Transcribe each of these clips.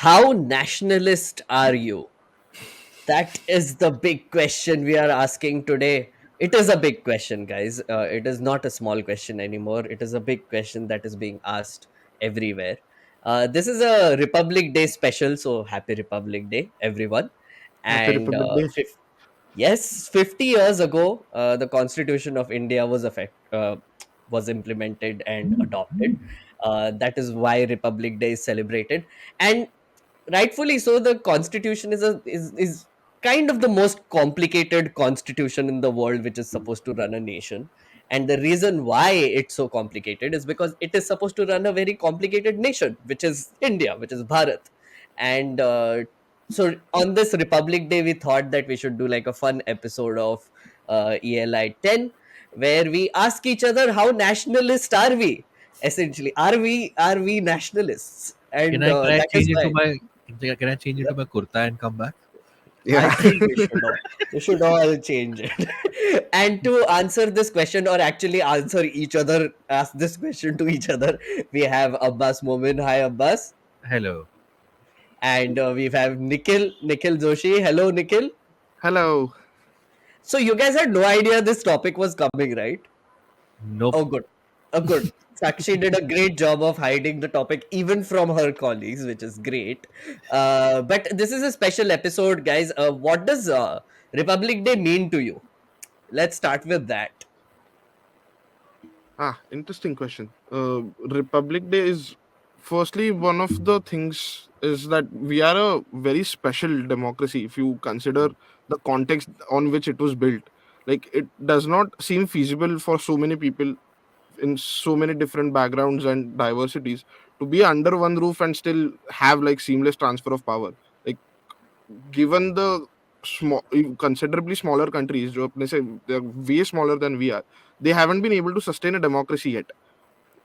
How nationalist are you? That is the big question we are asking today. It is a big question, guys. It is not a small question anymore. It is a big question that is being asked everywhere. This is a Republic Day special, so happy Republic Day, everyone. Happy And Republic Day. yes, 50 years ago, the Constitution of India was implemented and adopted. That is why Republic Day is celebrated. And rightfully so, the constitution is kind of the most complicated constitution in the world, which is supposed to run a nation. And the reason why it's so complicated is because it is supposed to run a very complicated nation, which is India, which is Bharat. And so on this Republic Day, we thought that we should do like a fun episode of ELI10, where we ask each other, how nationalist are we? Essentially, are we nationalists? Can And I can I that is change into why my can I change into my kurta and come back? I Yeah. think we should all change it. And to answer this question, or actually answer each other, ask this question to each other, we have Abbas Momin. Hi, Abbas. Hello. And we have Nikhil Joshi. Hello, Nikhil. Hello. So you guys had no idea this topic was coming, right? Nope. Oh, good. Oh, good. Sakshi did a great job of hiding the topic even from her colleagues, which is great. But this is a special episode, guys. What does Republic Day mean to you? Let's start with that. Interesting question. Republic Day is firstly one of the things is that we are a very special democracy if you consider the context on which it was built. Like it does not seem feasible for so many people in so many different backgrounds and diversities to be under one roof and still have like seamless transfer of power. Like given the small considerably smaller countries जो अपने से they're way smaller than we are, they haven't been able to sustain a democracy yet.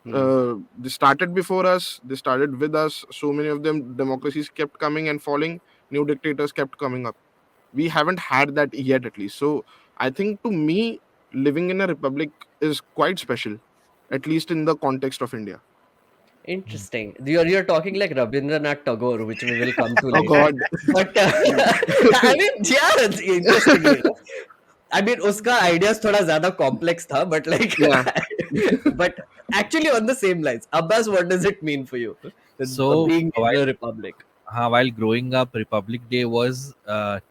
Hmm. They started before us, they started with us, so many of them democracies kept coming and falling, new dictators kept coming up. We haven't had that yet, at least. So I think to me, living in a republic is quite special, at least in the context of India. Interesting. You're talking like Rabindranath Tagore, which we will come to Oh later. god. But Yeah. I mean, yeah, it's interestingly enough. I mean, उसका ideas थोड़ा ज़्यादा complex था, but like, Yeah. but actually on the same lines. Abbas, what does it mean for you, So being in while the Republic? while growing up, Republic Day was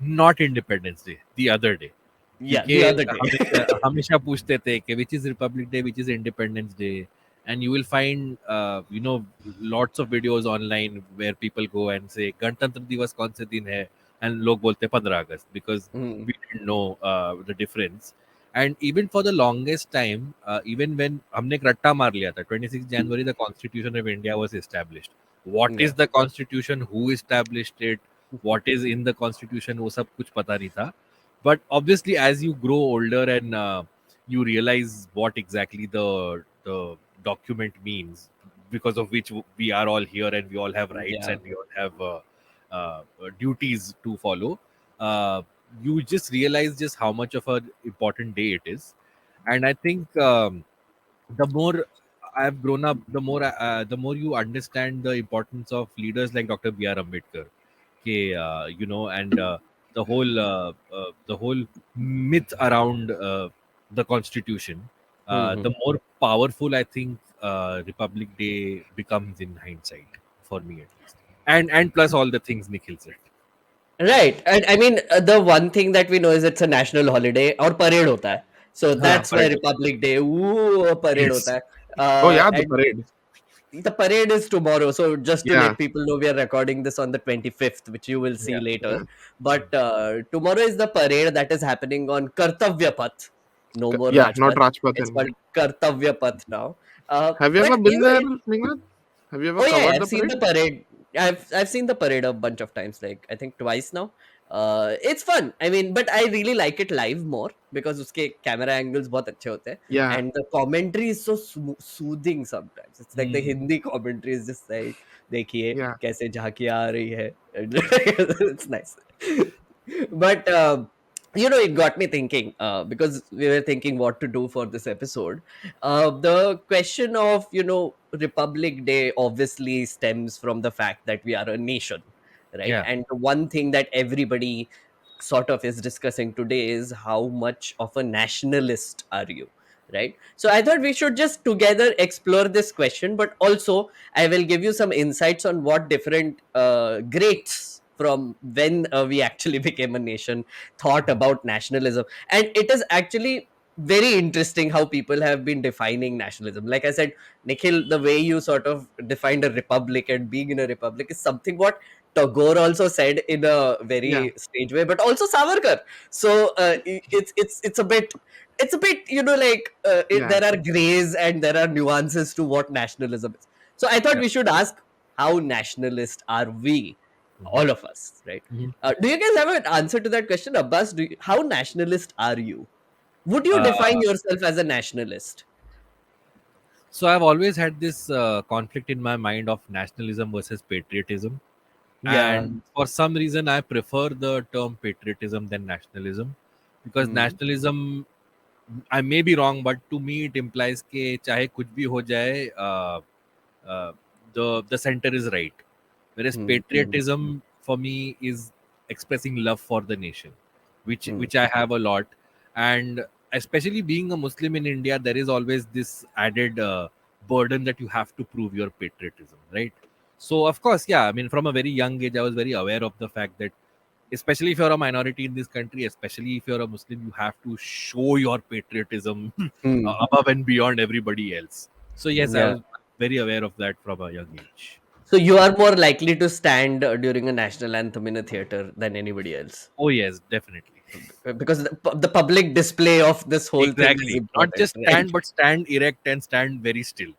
not Independence Day. The other day. Yeah, क्योंकि the other day. हमेशा पूछते थे कि which is Republic Day, which is Independence Day, and you will find lots of videos online where people go and say गणतंत्र दिवस कौन से दिन है, and लोग बोलते 15 अगस्त because Hmm. we didn't know the difference. And even for the longest time, even when हमने एक रट्टा मार लिया था 26 January, the Constitution of India was established. What Yeah. is the Constitution? Who established it? What is in the Constitution? वो सब कुछ पता नहीं था. But obviously, as you grow older and you realize what exactly the document means, because of which we are all here and we all have rights Yeah. and we all have duties to follow, uh, you just realize just how much of an important day it is. And I think the more I've grown up, the more you understand the importance of leaders like Dr. B.R. Ambedkar. Okay, and the whole myth around the Constitution. Hmm. The more powerful I think Republic Day becomes in hindsight, for me at least. And plus all the things Nikhil said. Right. And I mean, the one thing that we know is it's a national holiday और parade होता है. So हाँ, that's why parade. Republic Day, parade Yes. होता है. Oh yeah, the And parade. the parade is tomorrow. So just to Yeah. let people know, we are recording this on the 25th, which you will see Yeah. later. Yeah. But tomorrow is the parade that is happening on Kartavya Path. No more Yeah, not Rajpath. Rajpath It's anymore. called Kartavya Path now. Have you But ever been there, Meghnad? Have you ever oh yeah, covered I've the seen parade? the parade. I've seen the parade a bunch of times, like I think twice now. It's fun. I mean, but I really like it live more because uske camera angles बहुत अच्छे होते हैं, Yeah. and the commentary is so soothing sometimes. It's like the Hmm. Hindi commentary is just like देखिए Yeah. कैसे झांकियाँ आ रही है. It's nice. But it got me thinking because we were thinking what to do for this episode. The question of Republic Day obviously stems from the fact that we are a nation. right? Yeah. And the one thing that everybody sort of is discussing today is how much of a nationalist are you, right? So I thought we should just together explore this question, but also I will give you some insights on what different greats from when we actually became a nation thought about nationalism. And it is actually very interesting how people have been defining nationalism. Like I said, Nikhil, the way you sort of defined a republic and being in a republic is something what Tagore also said in a Yeah, very strange way, but also Savarkar. So it's a bit, you know, like yeah. there are grays and there are nuances to what nationalism is. So I thought Yeah. we should ask, how nationalist are we, Mhm. all of us, right? Mhm. Do you guys have an answer to that question, Abbas? How nationalist are you? Would you Uh, define yourself as a nationalist? so I've always had this conflict in my mind of nationalism versus patriotism, Yeah. and for some reason I prefer the term patriotism than nationalism, because Hmm. nationalism, I may be wrong, but to me it implies कि चाहे कुछ भी हो जाए, uh, the center is right. Whereas Hmm. Hmm. patriotism for me is expressing love for the nation, Hmm. which I have a lot, and especially being a Muslim in India, there is always this added burden that you have to prove your patriotism, right? So of course, yeah, I mean, from a very young age, I was very aware of the fact that, especially if you're a minority in this country, especially if you're a Muslim, you have to show your patriotism Hmm. above and beyond everybody else. So yes, I Yeah. was very aware of that from a young age. So you are more likely to stand during a national anthem in a theater than anybody else. Oh yes, definitely. Because the public display of this whole thing is Exactly. Not important, just right? stand, but stand erect and stand very still.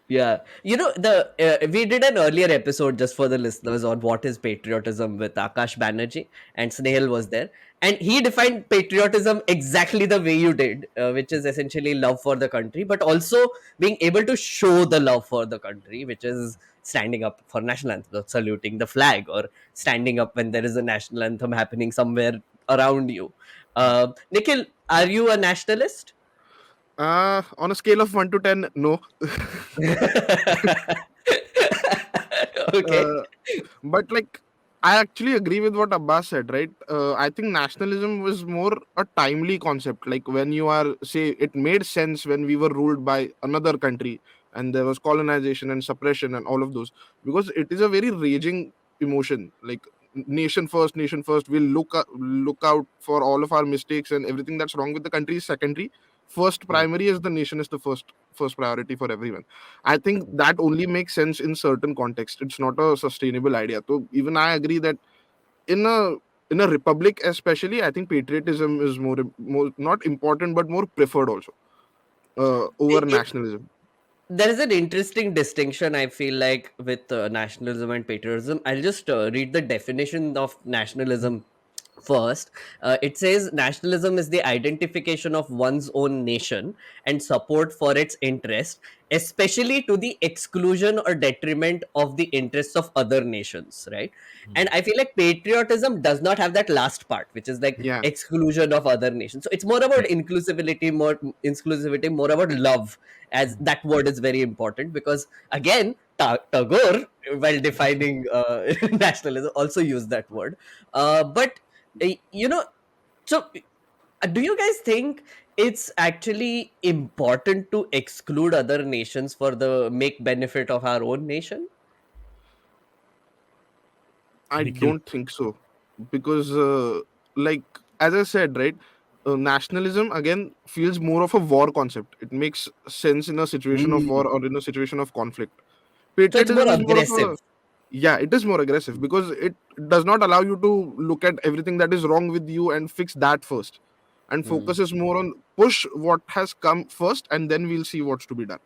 Yeah, you know, the we did an earlier episode just for the listeners on what is patriotism with Akash Banerjee, and Snehal was there, and he defined patriotism exactly the way you did, which is essentially love for the country, but also being able to show the love for the country, which is standing up for national anthem, or saluting the flag, or standing up when there is a national anthem happening somewhere around you. Nikhil, are you a nationalist? On a scale of 1 to 10, no. Okay. uh, but like, I actually agree with what Abbas said, right? I think nationalism was more a timely concept. Like, when you are, say, it made sense when we were ruled by another country and there was colonization and suppression and all of those, because it is a very raging emotion. Like, nation first. We'll look out for all of our mistakes, and everything that's wrong with the country is secondary. First Hmm. primary is the nation, is the first priority for everyone. I think that only makes sense in certain contexts. It's not a sustainable idea. So even I agree that in a republic, especially, I think patriotism is more not important but more preferred also, over nationalism. There is an interesting distinction, I feel like, with nationalism and patriotism. I'll just read the definition of nationalism first. It says nationalism is the identification of one's own nation and support for its interest, especially to the exclusion or detriment of the interests of other nations, right? And I feel like patriotism does not have that last part, which is like Yeah, exclusion of other nations. So it's more about inclusivity, more about love, as that word is very important, because again, Tagore, while defining nationalism, also used that word. But you know, so do you guys think it's actually important to exclude other nations for the make benefit of our own nation? I Nikhil. don't think so, because like, as I said, right, nationalism again feels more of a war concept. It makes sense in a situation of war Hmm. or in a situation of conflict. So it's more Patriotism is more of aggressive. a, yeah, it is more aggressive because it does not allow you to look at everything that is wrong with you and fix that first, and Hmm. focuses more on push what has come first and then we'll see what's to be done.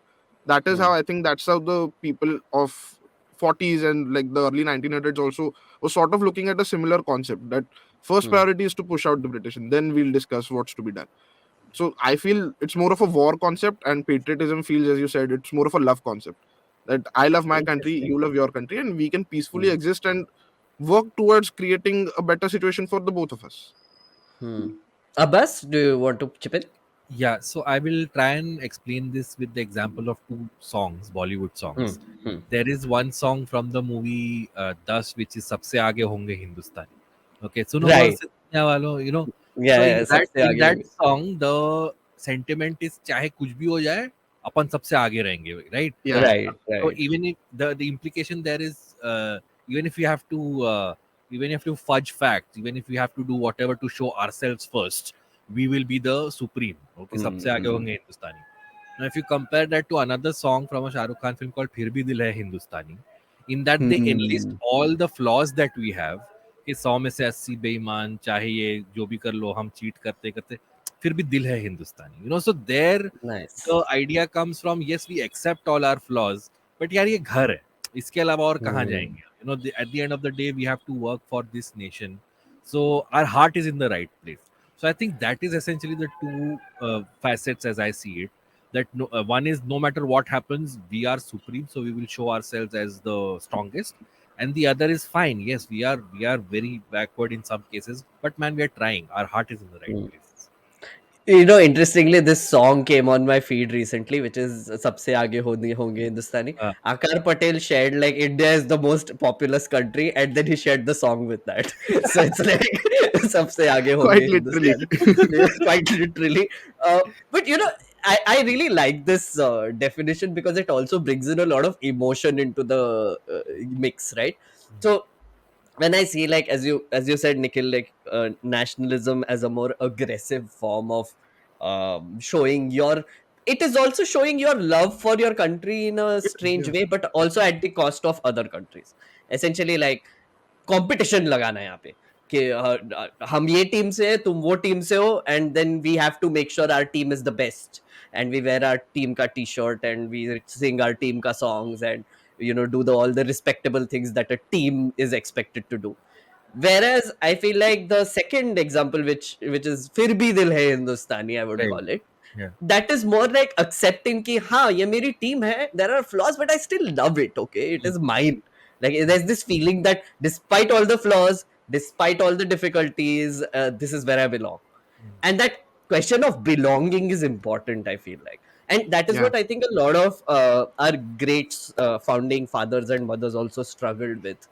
That is Hmm. how I think that's how the people of 40s and like the early 1900s also was sort of looking at a similar concept, that first Hmm. priority is to push out the British and then we'll discuss what's to be done. So I feel it's more of a war concept, and patriotism feels, as you said, it's more of a love concept, that I love my country, Interesting. you love your country, and we can peacefully Hmm. exist and work towards creating a better situation for the both of us. Hmm. Abbas, do you want to chip in? Yeah, so I will try and explain this with the example of two songs, Bollywood Hmm, songs. hmm. There is one song from the movie Das, which is "Sabse Aage Honge Hindustani." Okay, suno gaur Right. se दुनिया वालों, you know. Yeah, So yeah, सबसे in आगे that होंगे. song, the sentiment is चाहे कुछ भी हो जाए, अपन सबसे आगे रहेंगे, right? Yeah, Right, So right. even if the implication there is, even if you have to, even if you fudge facts, even if we have to do whatever to show ourselves first, we will be the supreme. Okay, सबसे आगे Hmm, होंगे हिंदुस्तानी. Now, if you compare that to another song from a Shah Rukh Khan film called "फिर भी दिल है हिंदुस्तानी," in that they enlist hmm. all the flaws that we have. कि 100 में से 80 बेईमान, चाहे ये जो भी कर लो, हम चीट करते करते फिर भी दिल है हिंदुस्तानी. So there Nice. the idea comes from, yes, we accept all our flaws, but यार ये घर है, इसके अलावा और कहाँ Hmm, जाएंगे? At the end of the day we have to work for this nation, so our heart is in the right place. So I think that is essentially the two facets as I see it, that no, one is no matter what happens we are supreme, so we will show ourselves as the strongest, and the other is fine, yes, we are very backward in some cases, but man, we are trying, our heart is in the right hmm. place. Interestingly, this song came on my feed recently, which is "सबसे आगे होंगे होंगे हिंदुस्तानी." uh, Akar Patel shared like India is the most populous country, and then he shared the song with that. So it's like "सबसे आगे होंगे quite literally. Hindustani," quite literally. But I really like this definition because it also brings in a lot of emotion into the mix, right? So when I see, like, as you said, Nikhil, like, nationalism as a more aggressive form of showing your, it is also showing your love for your country in a It is, strange yeah. way, but also at the cost of other countries. Essentially, like, competition लगाना है यहाँ पे कि हम ये team से है, तुम वो टीम से हो, and then we have to make sure our team is the best, and we wear our team का T shirt, and we sing our team का songs, and do the all the respectable things that a team is expected to do. Whereas I feel like the second example, which is "फिर भी दिल है हिंदुस्तानी," I would right. call it, Yeah. that is more like accepting कि हाँ ये मेरी team है, there are flaws but I still love it, okay, it is mine. Like, there's this feeling that despite all the flaws, despite all the difficulties, this is where I belong. And that question of belonging is important, I feel like, and that is Yeah, what I think a lot of our great founding fathers and mothers also struggled with,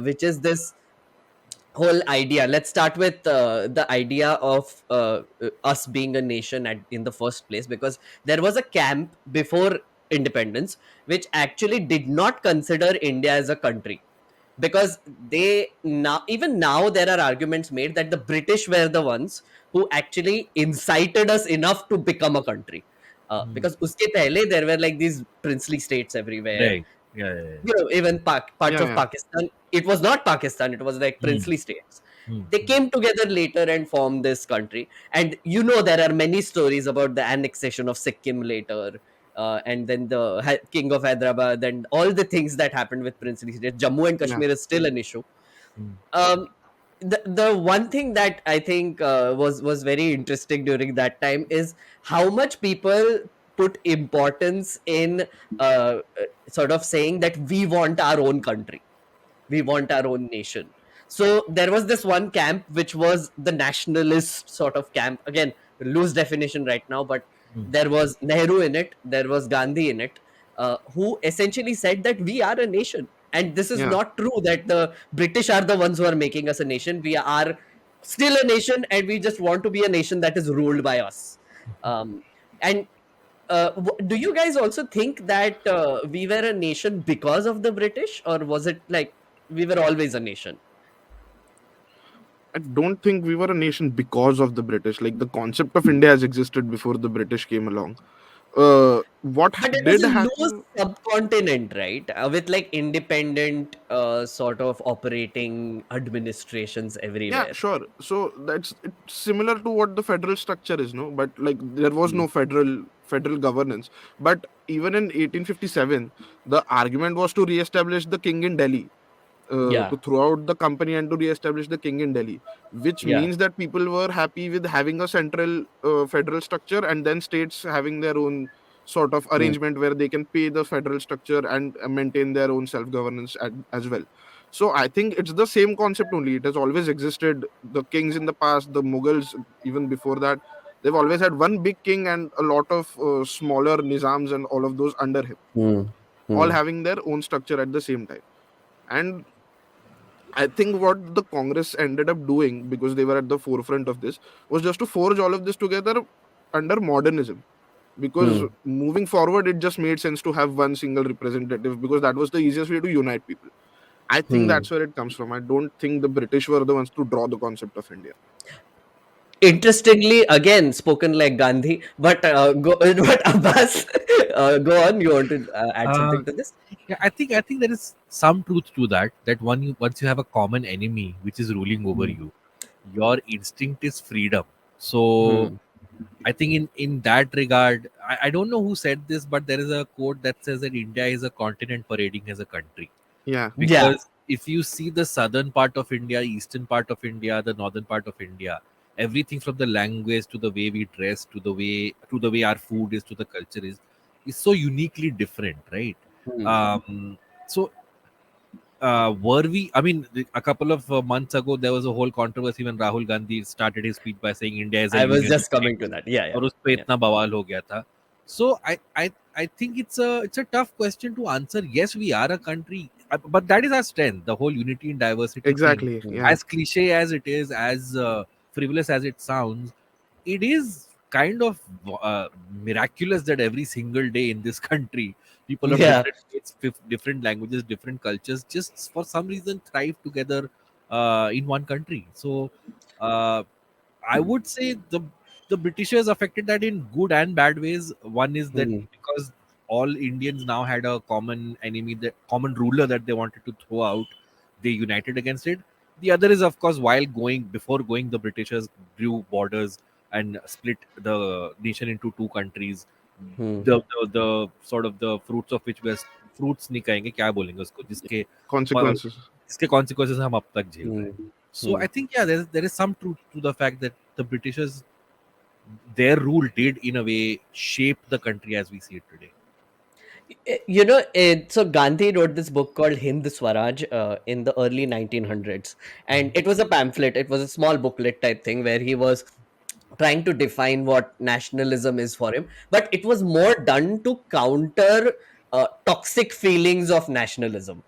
which is this whole idea. Let's start with the idea of us being a nation in the first place, because there was a camp before independence which actually did not consider India as a country, because they now, even now, there are arguments made that the British were the ones who actually incited us enough to become a country, Hmm. because uske pehle there were like these princely states everywhere. Right. Yeah. Yeah. Yeah. Even parts yeah, of yeah, Pakistan, it was not Pakistan, it was like Hmm. princely states. Hmm. They came together later and formed this country. And there are many stories about the annexation of Sikkim later, and then the king of Hyderabad, and all the things that happened with princely states. Jammu and yeah. Kashmir is still an issue. Hmm. um, the one thing that I think was very interesting during that time is how much people put importance in sort of saying that we want our own country, we want our own nation. So there was this one camp which was the nationalist sort of camp. Again, loose definition right now, but Hmm. there was Nehru in it, there was Gandhi in it, who essentially said that we are a nation. And this is Yeah. not true that the British are the ones who are making us a nation. We are still a nation, and we just want to be a nation that is ruled by us. And do you guys also think that we were a nation because of the British, or was it like we were always a nation? I don't think we were a nation because of the British. Like the concept of India has existed before the British came along. But it was Did a loose happen? subcontinent, right? With like independent sort of operating administrations Yeah, everywhere. sure. So it's similar to what the federal structure is, no? But like there was Mm. no federal governance. But even in 1857, the argument was to re-establish the king in Delhi, Yeah, to throw out the company and to re-establish the king in Delhi, which yeah. means that people were happy with having a central federal structure and then states having their own sort of Mm. arrangement where they can pay the federal structure and maintain their own self-governance as well. So I think it's the same concept only. It has always existed. The kings in the past, the Mughals, even before that, They've always had one big king and a lot of smaller nizams and all of those under him, Hmm. all Hmm. having their own structure at the same time. And I think what the Congress ended up doing, because they were at the forefront of this, was just to forge all of this together under modernism. Because Hmm. moving forward, it just made sense to have one single representative, because that was the easiest way to unite people. I think Hmm. that's where it comes from. I don't think the British were the ones to draw the concept of India. Interestingly, again spoken like Gandhi, but but Abbas, go on. You want to add Uh, something to this? yeah, I think there is some truth to that. That once you have a common enemy which is ruling over Hmm. you, your instinct is freedom. So Hmm. I think in that regard, I don't know who said this, but there is a quote that says that India is a continent parading as a country. Yeah, Yeah. Because if you see the southern part of India, eastern part of India, the northern part of India, everything from the language to the way we dress to the way our food is to the culture is so uniquely different, right? Hmm. So were we? I mean, a couple of months ago, there was a whole controversy when Rahul Gandhi started his speech by saying India is a I was union of just coming to states, that. Yeah. Yeah. और उस पे Yeah. इतना बवाल हो गया था. So I think it's a tough question to answer. Yes, we are a country, but that is our strength, the whole unity and diversity thing. exactly. Hmm. Yeah, As cliche as it is, as frivolous as it sounds, it is kind of miraculous that every single day in this country, people of Yeah. different faiths, different languages, different cultures, just for some reason thrive together in one country. So uh, I would say the Britishers affected that in good and bad ways. One is that Hmm. because all Indians now had a common enemy, the common ruler that they wanted to throw out, they united against it. The other is, of course, before going, the Britishers drew borders and split the nation into two countries. Hmm. The sort of the fruits of which was fruits नहीं कहेंगे क्या बोलेंगे उसको consequences. जिसके consequences हम अब तक झेल रहे हैं. Hmm. So Hmm. I think, yeah, there is some truth to the fact that the Britishers, their rule did in a way shape the country as we see it today. So Gandhi wrote this book called Hind Swaraj in the early 1900s, and Mhm. it was a pamphlet. It was a small booklet type thing where he was trying to define what nationalism is for him, but it was more done to counter toxic feelings of nationalism.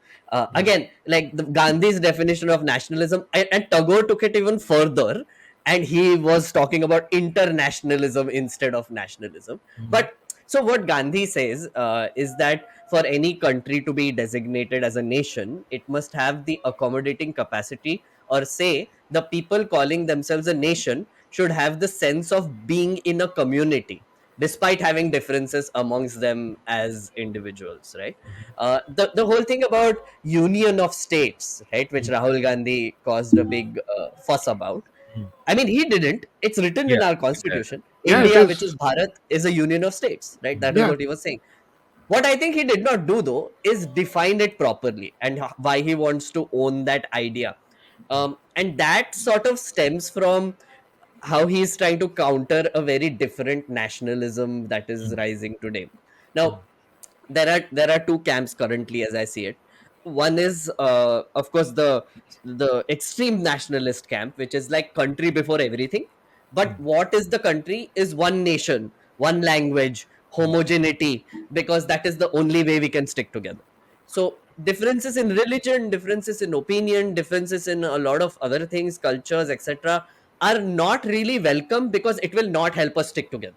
Again, like the Gandhi's definition of nationalism, and Tagore took it even further, and he was talking about internationalism instead of nationalism. Mhm. But so what Gandhi says is that for any country to be designated as a nation, it must have the accommodating capacity, or say the people calling themselves a nation should have the sense of being in a community despite having differences amongst them as individuals, right? The whole thing about union of states, right, which Mhm. Rahul Gandhi caused a big fuss about. Mhm. I mean, he didn't. It's written Yeah, in our yeah. constitution. Yeah, it India, which is. is Bharat, is a union of states, right? That is Yeah, what he was saying. What I think he did not do, though, is define it properly and why he wants to own that idea. And that sort of stems from how he's trying to counter a very different nationalism that is Mhm. rising today. Now, there are two camps currently as I see it. One is of course the extreme nationalist camp, which is like country before everything. But what is the country is one nation, one language, homogeneity, because that is the only way we can stick together. So differences in religion, differences in opinion, differences in a lot of other things, cultures, etc., are not really welcome because it will not help us stick together,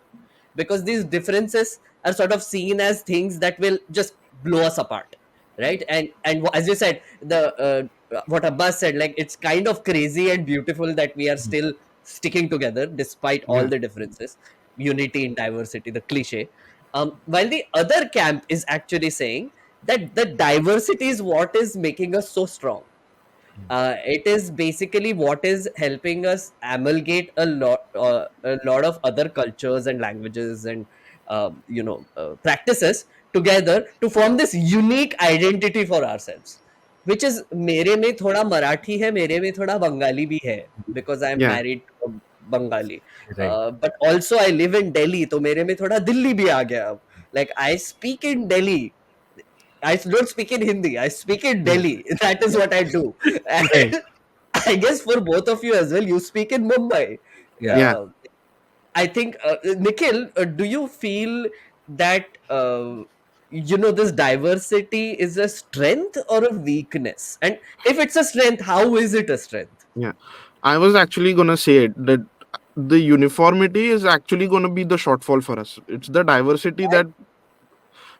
because these differences are sort of seen as things that will just blow us apart, right? And as you said, the what Abbas said, like it's kind of crazy and beautiful that we are still sticking together despite all yeah, the differences, unity in diversity, the cliche. While the other camp is actually saying that the diversity is what is making us so strong. It is basically what is helping us amalgate a lot of other cultures and languages and practices together to form this unique identity for ourselves, which is मेरे में थोड़ा मराठी है, मेरे में थोड़ा बंगाली भी है, because I am yeah, married to a Bengali. Right. But also I live in Delhi, तो मेरे में थोड़ा दिल्ली भी आ गया अब. Like I speak in Delhi, I don't speak in Hindi. I speak in yeah, Delhi. That is what I do. Right. And I guess for both of you as well, you speak in Mumbai. Yeah. yeah, Uh, I think, Nikhil, do you feel that this diversity is a strength or a weakness? And if it's a strength, how is it a strength? Yeah, I was actually gonna say it, that the uniformity is actually gonna be the shortfall for us. It's the diversity that,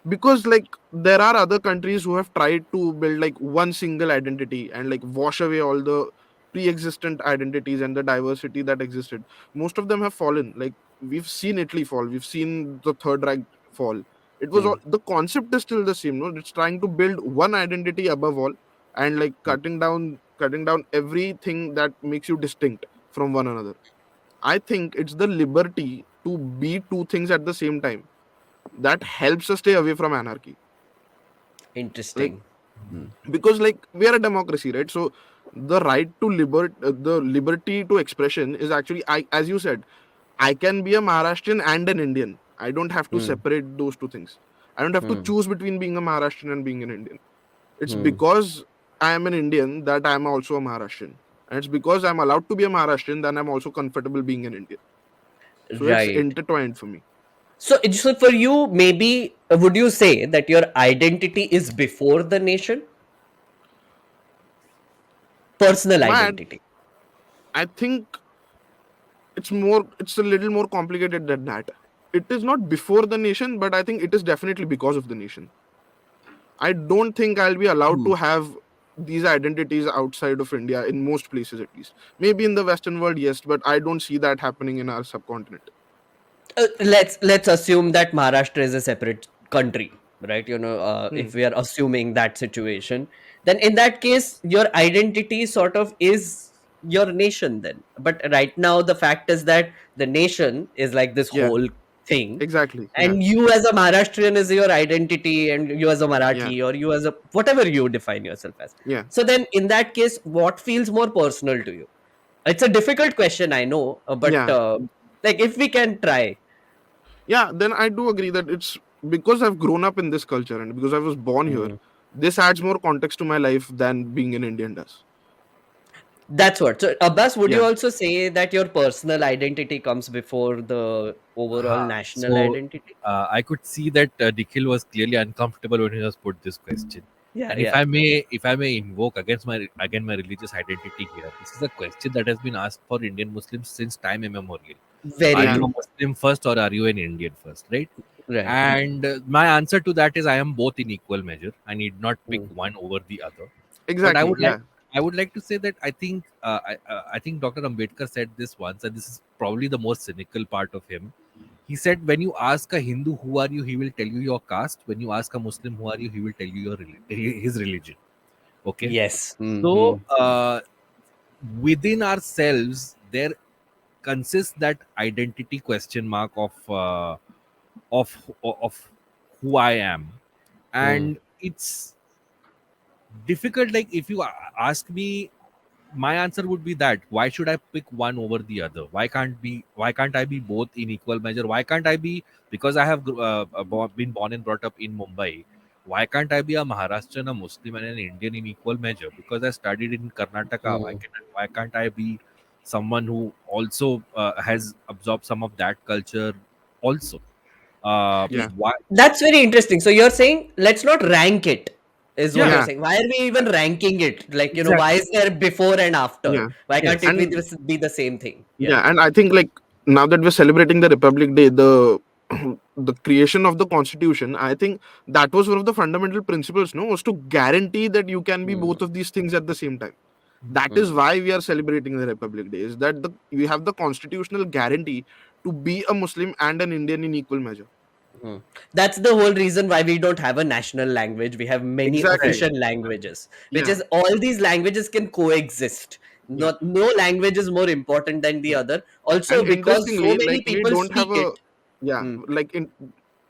because like there are other countries who have tried to build like one single identity and like wash away all the pre-existent identities and the diversity that existed. Most of them have fallen. Like we've seen Italy fall, we've seen the Third Reich fall. It was all, Hmm. the concept is still the same, no? It's trying to build one identity above all, and like cutting down everything that makes you distinct from one another. I think it's the liberty to be two things at the same time that helps us stay away from anarchy. Like, Interesting. Hmm. because like we are a democracy, right? So the right to the liberty to expression is actually, I, as you said, I can be a Maharashtrian and an Indian. I don't have to Hmm. separate those two things. I don't have to Hmm. choose between being a Maharashtrian and being an Indian. It's Hmm. because I am an Indian that I am also a Maharashtrian, and it's because I'm allowed to be a Maharashtrian that I'm also comfortable being an Indian. So it's Right. intertwined for me. So for you, maybe would you say that your identity is before the nation? Personal My identity. I think it's a little more complicated than that. It is not before the nation, but I think it is definitely because of the nation. I don't think I'll be allowed Hmm. to have these identities outside of India, in most places at least. Maybe in the Western world, yes, but I don't see that happening in our subcontinent. Let's assume that Maharashtra is a separate country, right? Hmm. If we are assuming that situation, then in that case, your identity sort of is your nation. Then, but right now, the fact is that the nation is like this Yeah, whole thing, exactly. Yeah, and you as a Maharashtrian is your identity, and you as a yeah, Marathi, or you as a whatever you define yourself as. yeah, So then, in that case, what feels more personal to you? It's a difficult question, I know, but yeah, like if we can try. yeah. Then I do agree that it's because I've grown up in this culture and because I was born here. Hmm. This adds more context to my life than being an Indian does. That's what. So, Abbas, would you Yeah. also say that your personal identity comes before the overall national So identity? I could see that Nikhil was clearly uncomfortable when he was put this question. Yeah, And yeah. if I may invoke against my religious identity here, this is a question that has been asked for Indian Muslims since time immemorial. Are Very Yeah. you a true. Muslim first or are you an Indian first, right? Right. And my answer to that is I am both in equal measure. I need not pick Mm, one over the other. But Exactly. Yeah. I would like to say that I think Dr. Ambedkar said this once, and this is probably the most cynical part of him. He said, when you ask a Hindu who are you, he will tell you your caste. When you ask a Muslim who are you, he will tell you his religion. Okay, yes. so Hmm. within ourselves there consists that identity question mark of of who I am, Hmm. and it's difficult. Like if you ask me, my answer would be that why should I pick one over the other? Why can't I be both in equal measure? Why can't I be, because I have been born and brought up in Mumbai, why can't I be a Maharashtrian, a Muslim, and an Indian in equal measure? Because I studied in Karnataka, Hmm. why can't I be someone who also has absorbed some of that culture also? Yeah. Why? That's very interesting. So you're saying let's not rank it, is what Yeah, you're Yeah. saying. Why are we even ranking it? Like, why exactly. is there before and after? Yeah. Why can't Yes. it And be the same thing? Yeah. yeah, and I think like now that we're celebrating the Republic Day, the the creation of the Constitution, I think that was one of the fundamental principles, no, was to guarantee that you can be Hmm. both of these things at the same time. That is Hmm. why we are celebrating the Republic Day. Is that we have the constitutional guarantee to be a Muslim and an Indian in equal measure. Hmm. That's the whole reason why we don't have a national language. We have many Right. Exactly. official languages, which Yeah. is all these languages can coexist. Yeah. Not no language is more important than the Yeah. other. Also, And because so interestingly, many like we people don't have speak a, it. yeah, Hmm. like in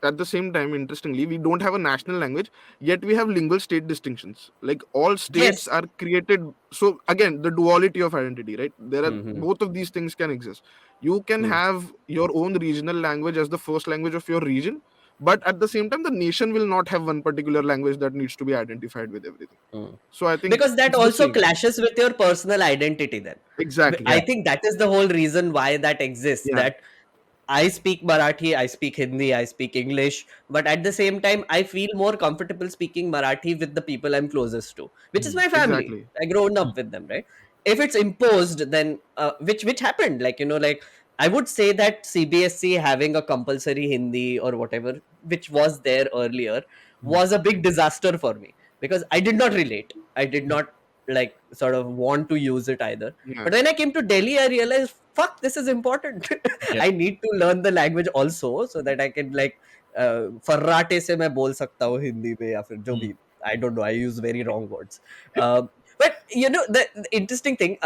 at the same time, interestingly, we don't have a national language, yet we have lingual state distinctions. Like all states Yes. are created. So again, the duality of identity, right? There are, Hmm. Hmm. both of these things can exist. You can Hmm. have your own regional language as the first language of your region, but at the same time, the nation will not have one particular language that needs to be identified with everything. Hmm. So I think Because that it's the also same. clashes with your personal identity then. Exactly. I Yeah. think that is the whole reason why that exists. Yeah. That I speak Marathi, I speak Hindi, I speak English, but at the same time, I feel more comfortable speaking Marathi with the people I'm closest to, which is Hmm. my family. Exactly. I grown Hmm. up with them, right? If it's imposed, then which happened, like like I would say that CBSE having a compulsory Hindi or whatever, which was there earlier, Hmm. was a big disaster for me because I did not relate. I did not like sort of want to use it either. Yeah. But when I came to Delhi, I realized, fuck, this is important. Yeah. I need to learn the language also so that I can like फर्राटे से मैं बोल सकता हूँ हिंदी में या फिर जो Hmm. भी I don't know. I use very wrong words. But the interesting thing,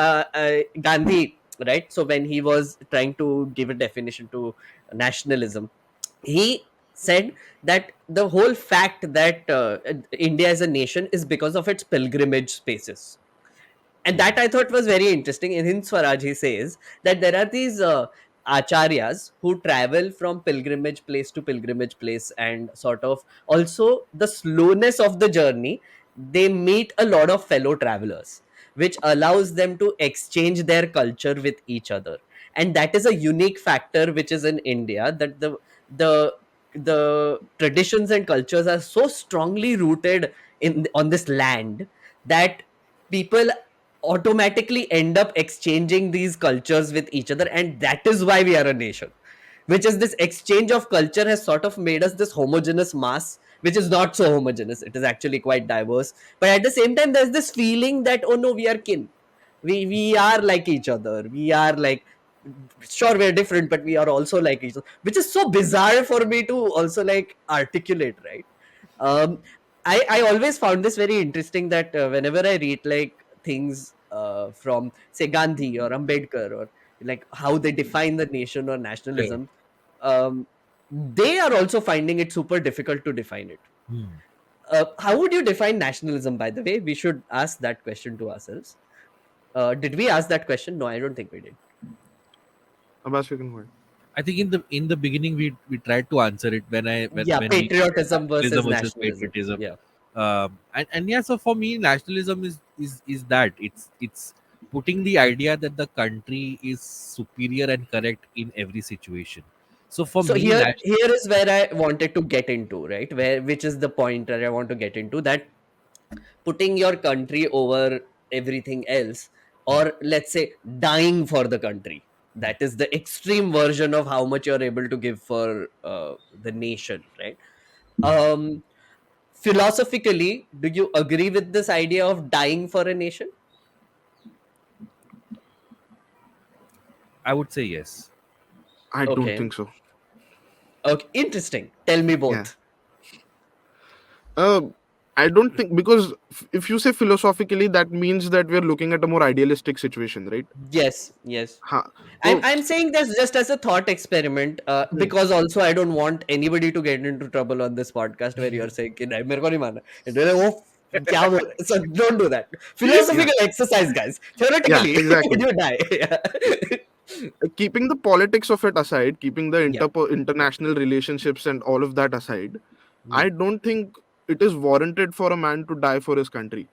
Gandhi, right? So when he was trying to give a definition to nationalism, he said that the whole fact that India is a nation is because of its pilgrimage spaces, and Hmm. that I thought was very interesting. In Hind Swaraj, he says that there are these acharyas who travel from pilgrimage place to pilgrimage place, and sort of also the slowness of the journey, they meet a lot of fellow travelers, which allows them to exchange their culture with each other. And that is a unique factor which is in India, that the the traditions and cultures are so strongly rooted in on this land that people automatically end up exchanging these cultures with each other, and that is why we are a nation, which is this exchange of culture has sort of made us this homogeneous mass, which is not so homogeneous. It is actually quite diverse, but at the same time there's this feeling that, oh no, we are kin, we are like each other, we are like, sure, we're different, but we are also like each other, which is so bizarre for me to also like articulate, right? um I always found this very interesting, that whenever I read like things from say Gandhi or Ambedkar, or like how they define the nation or Correct. nationalism, um, they are also finding it super difficult to define it. Hmm. How would you define nationalism, by the way? We should ask that question to ourselves. Did we ask that question? No, I don't think we did. Abbas, you can hold. I think in the beginning we tried to answer it when Yeah, when we patriotism nationalism versus versus nationalism. patriotism. Yeah. And yeah, so for me, nationalism is that it's putting the idea that the country is superior and correct in every situation. So for So me, here is where I wanted to get into, right? Where which is the point that I want to get into, that putting your country over everything else, or let's say dying for the country. That is the extreme version of how much you're able to give for the nation, right? Um, Philosophically, do you agree with this idea of dying for a nation? I would say yes. I don't Okay. think so. Okay. Interesting. Tell me Yeah. both. Uh, I don't think, because if you say philosophically, that means that we're looking at a more idealistic situation, right? Yes. Yes. Ha. I'm So I'm saying this just as a thought experiment, hmm, because also I don't want anybody to get into trouble on this podcast where you're saying कि नहीं मेरे को नहीं मानना. And they're like, "Oh, क्या बोल रहे?" So don't do that. yeah, Philosophical exercise, guys. yeah, Theoretically, would exactly. you die? Yeah. Keeping the politics of it aside, keeping the Yeah. international relationships and all of that aside, Hmm. I don't think it is warranted for a man to die for his country.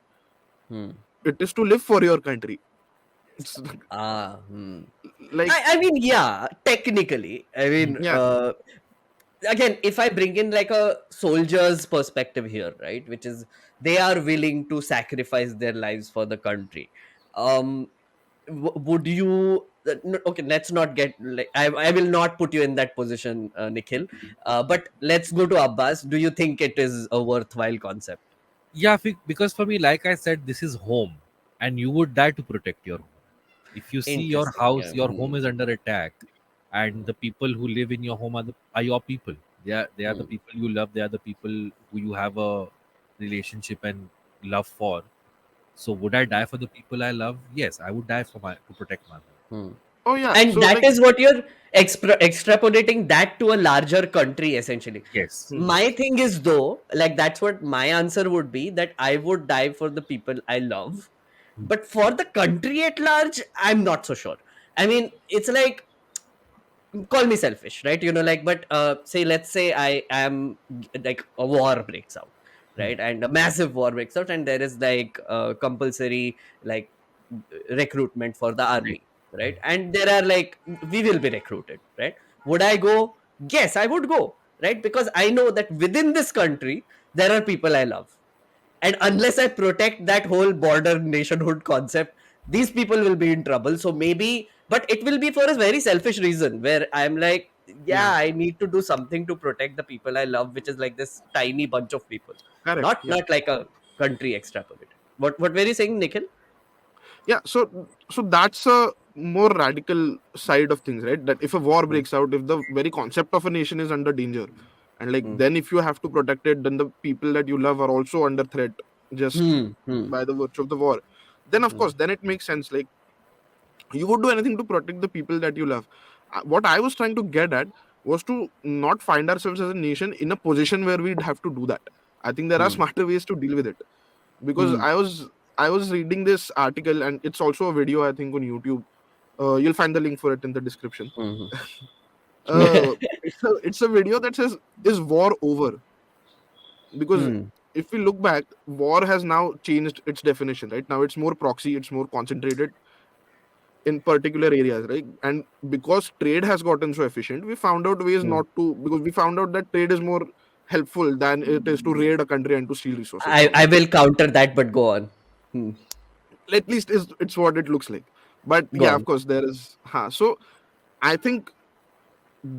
Hmm. It is to live for your country. It's Hmm. like, I mean, yeah, technically. I mean, yeah, again, if I bring in like a soldier's perspective here, right, which is they are willing to sacrifice their lives for the country. Um, would you? No, okay, let's not get like I will not put you in that position, Nikhil. But let's go to Abbas. Do you think it is a worthwhile concept? Yeah, because for me, like I said, this is home, and you would die to protect your home. If you see your Interesting. house, Yeah. your Hmm. home is under attack, and the people who live in your home are your people. They are the Hmm. people you love. They are the people who you have a relationship and love for. So would I die for the people I love? Yes, I would die for my to protect my home. Hmm. oh yeah. And So that like, is what you're extrapolating that to a larger country, essentially. Yes, hmm, My yes. thing is, though, like that's what my answer would be, that I would die for the people I love, Hmm. but for the country at large, I'm not so sure. I mean, it's like, call me selfish, right? Like, but say, let's say I am like a war breaks out, Hmm. right? And a massive war breaks out, and there is like compulsory like recruitment for the Right. army, right? And there are like, we will be recruited, right? Would I go? Yes, I would go, right? Because I know that within this country, there are people I love. And unless I protect that whole border nationhood concept, these people will be in trouble. So maybe, but it will be for a very selfish reason where I'm like, yeah, Yeah, I need to do something to protect the people I love, which is like this tiny bunch of people, correct. not Yeah, like a country extrapolated. What were you saying, Nikhil? yeah. So that's a more radical side of things, right? That if a war Hmm. breaks out, if the very concept of a nation is under danger, and like Hmm. then if you have to protect it, then the people that you love are also under threat just Hmm. Hmm. by the virtue of the war. Then of Hmm. course, then it makes sense. Like you would do anything to protect the people that you love. What I was trying to get at was to not find ourselves as a nation in a position where we'd have to do that. I think there are Hmm. smarter ways to deal with it, because Hmm. I was reading this article, and it's also a video, I think, on YouTube. You'll find the link for it in the description. Hmm. uh, it's a video that says, is war over? Because Hmm. if we look back, war has now changed its definition. Right now it's more proxy, it's more concentrated in particular areas, right? And because trade has gotten so efficient, we found out ways Hmm. not to, because we found out that trade is more helpful than it is to raid a country and to steal resources from I them. will counter that, but go on. Hmm. At least is it's what it looks like. But Go yeah, of on. course there is, so I think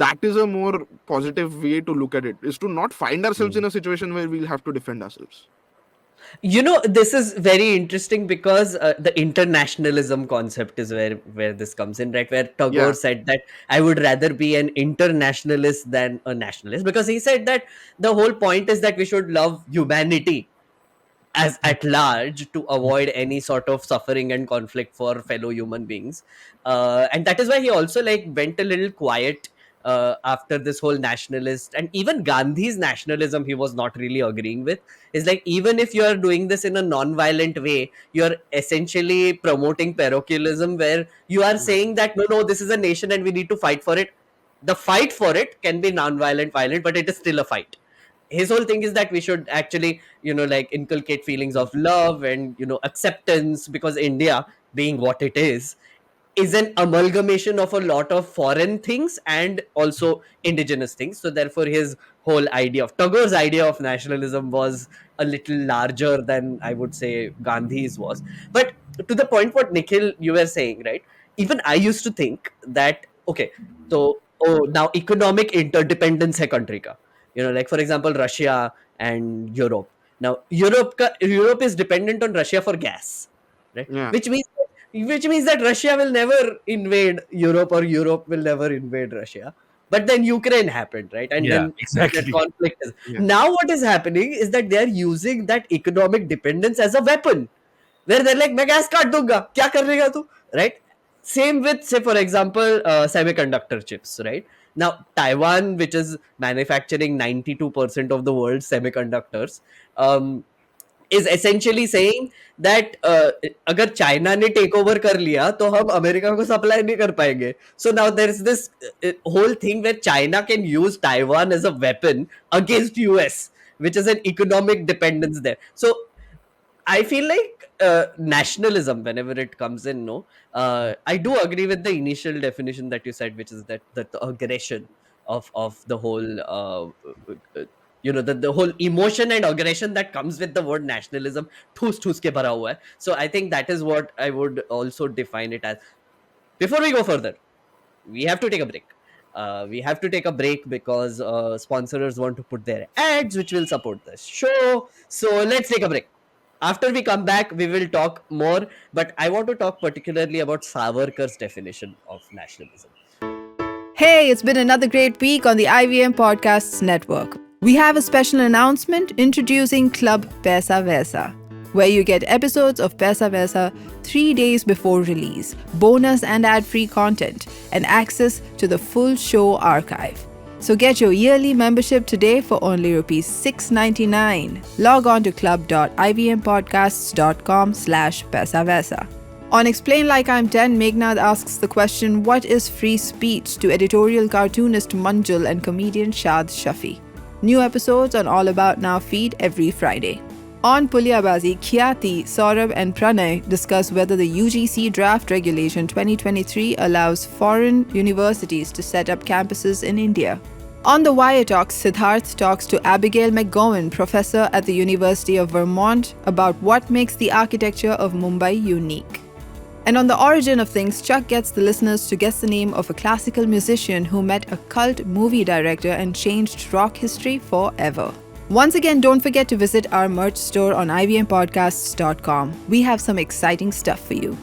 that is a more positive way to look at it, is to not find ourselves Hmm. in a situation where we'll have to defend ourselves. This is very interesting because the internationalism concept is where this comes in, right? Where Tagore Yeah. said that I would rather be an internationalist than a nationalist, because he said that the whole point is that we should love humanity as at large to avoid any sort of suffering and conflict for fellow human beings. And that is why he also like went a little quiet after this whole nationalist, and even Gandhi's nationalism he was not really agreeing with. Is like, even if you are doing this in a non-violent way, you're essentially promoting parochialism, where you are Yeah. saying that no, this is a nation and we need to fight for it. The fight for it can be non-violent, violent, but it is still a fight. His whole thing is that we should actually like inculcate feelings of love and acceptance, because India, being what it is an amalgamation of a lot of foreign things and also indigenous things. So therefore his whole idea of Tagore's idea of nationalism was a little larger than, I would say, Gandhi's was. But to the point what Nikhil you were saying, right? Even I used to think that, okay, so now economic interdependence hai country ka, like for example Russia and Europe. Now Europe is dependent on Russia for gas, right? Yeah. Which means that Russia will never invade Europe, or Europe will never invade Russia. But then Ukraine happened, right? And Yeah, then that exactly. conflict is, Yeah. now what is happening is that they are using that economic dependence as a weapon, where they're like, मैं gas काट दूंगा, क्या कर रहेगा तू, right? Same with, say, for example, semiconductor chips, right? Now Taiwan, which is manufacturing 92% of the world's semiconductors, um, is essentially saying that अगर China ने take over कर लिया तो हम अमेरिका को सप्लाई नहीं कर पाएंगे. So now there is this whole thing where China can use Taiwan as a weapon against US, which is an economic dependence there. So I feel like nationalism, whenever it comes in, no, I do agree with the initial definition that you said, which is that the aggression of the whole, the whole emotion and aggression that comes with the word nationalism, ठूस ठूस के भरा हुआ है. So I think that is what I would also define it as. Before we go further, we have to take a break. We have to take a break because sponsors want to put their ads, which will support the show. So let's take a break. After we come back, we will talk more. But I want to talk particularly about Savarkar's definition of nationalism. Hey, it's been another great week on the IVM Podcasts Network. We have a special announcement introducing Club Paisa Vaisa, where you get episodes of Paisa Vaisa 3 days before release, bonus and ad-free content, and access to the full show archive. So get your yearly membership today for only rupees $6.99. Log on to club.ivmpodcasts.com/paisavaisa. On Explain Like I'm 10, Meghnad asks the question, what is free speech, to editorial cartoonist Manjul and comedian Shad Shafi. New episodes on All About Now feed every Friday. On Pulyabazi, Khyati, Saurabh, and Pranay discuss whether the UGC Draft Regulation 2023 allows foreign universities to set up campuses in India. On the Wire Talks, Siddharth talks to Abigail McGowan, professor at the University of Vermont, about what makes the architecture of Mumbai unique. And on the origin of things, Chuck gets the listeners to guess the name of a classical musician who met a cult movie director and changed rock history forever. Once again, don't forget to visit our merch store on ivmpodcasts.com. We have some exciting stuff for you.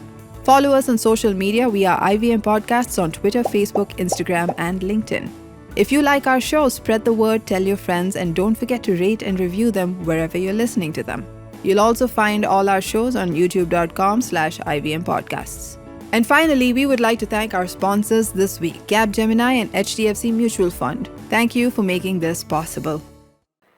Follow us on social media. We are IVM Podcasts on Twitter, Facebook, Instagram, and LinkedIn. If you like our show, spread the word, tell your friends, and don't forget to rate and review them wherever you're listening to them. You'll also find all our shows on youtube.com/IVM Podcasts. And finally, we would like to thank our sponsors this week, Capgemini and HDFC Mutual Fund. Thank you for making this possible.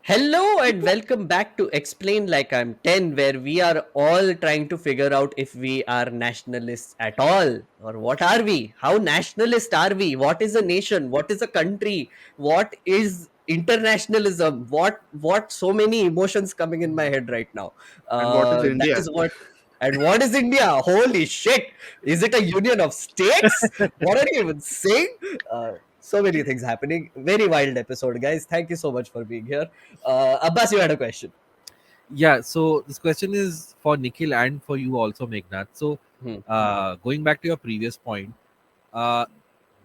Hello and welcome back to Explain Like I'm 10, where we are all trying to figure out if we are nationalists at all, or what are we? How nationalist are we? What is a nation? What is a country? What is internationalism? What so many emotions coming in my head right now. And what is That India? is what. And what is India? Holy shit! Is it a union of states? What are you even saying? So many things happening. Very wild episode, guys. Thank you so much for being here. Abbas, you had a question. Yeah, so this question is for Nikhil and for you also, Meghnad. So, Hmm. going back to your previous point, uh,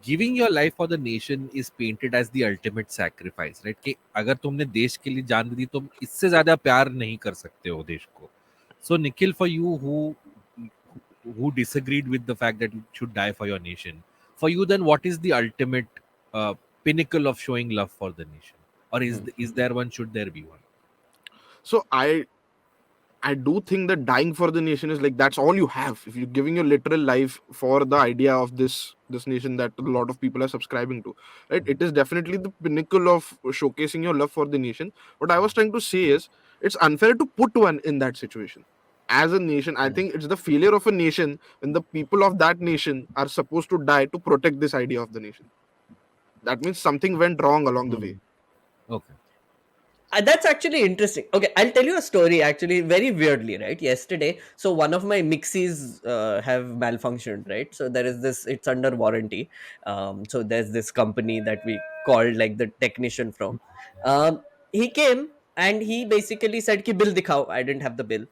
giving your life for the nation is painted as the ultimate sacrifice, right? कि अगर तुमने देश के लिए जान दी तुम इससे ज्यादा प्यार नहीं कर सकते हो देश को. So, Nikhil, for you who disagreed with the fact that you should die for your nation, for you then what is the ultimate pinnacle of showing love for the nation, or is there one? Should there be one? So I do think that dying for the nation is like that's all you have. If you're giving your literal life for the idea of this nation that a lot of people are subscribing to, right? It is definitely the pinnacle of showcasing your love for the nation. What I was trying to say is it's unfair to put one in that situation. As a nation, I think it's the failure of a nation when the people of that nation are supposed to die to protect this idea of the nation. That means something went wrong along the way. Okay. That's actually interesting. Okay, I'll tell you a story actually very weirdly, right? Yesterday, so one of my mixies have malfunctioned, right? So there is this, it's under warranty. So there's this company that we called like the technician from. He came and he basically said, ki bill dikhao. I didn't have the bill.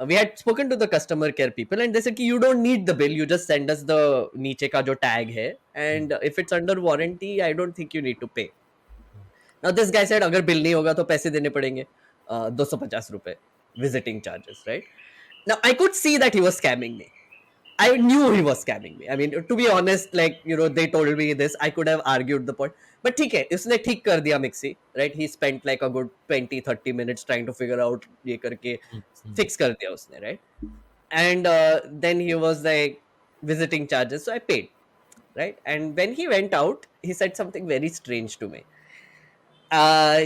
We had spoken to the customer care people and they said, ki you don't need the bill. You just send us the niche ka jo tag hai. And if it's under warranty, I don't think you need to pay. Now this guy said अगर bill नहीं होगा तो पैसे देने पड़ेंगे 250 रुपए visiting charges, right? Now I could see that he was scamming me. I knew he was scamming me. I mean, to be honest, like, you know, they told me this, I could have argued the point. But ठीक है, उसने ठीक कर दिया mixie, right? He spent like a good 20-30 minutes trying to figure out ये करके fix कर दिया उसने, right? And then he was like visiting charges, so I paid, right? And when he went out, he said something very strange to me.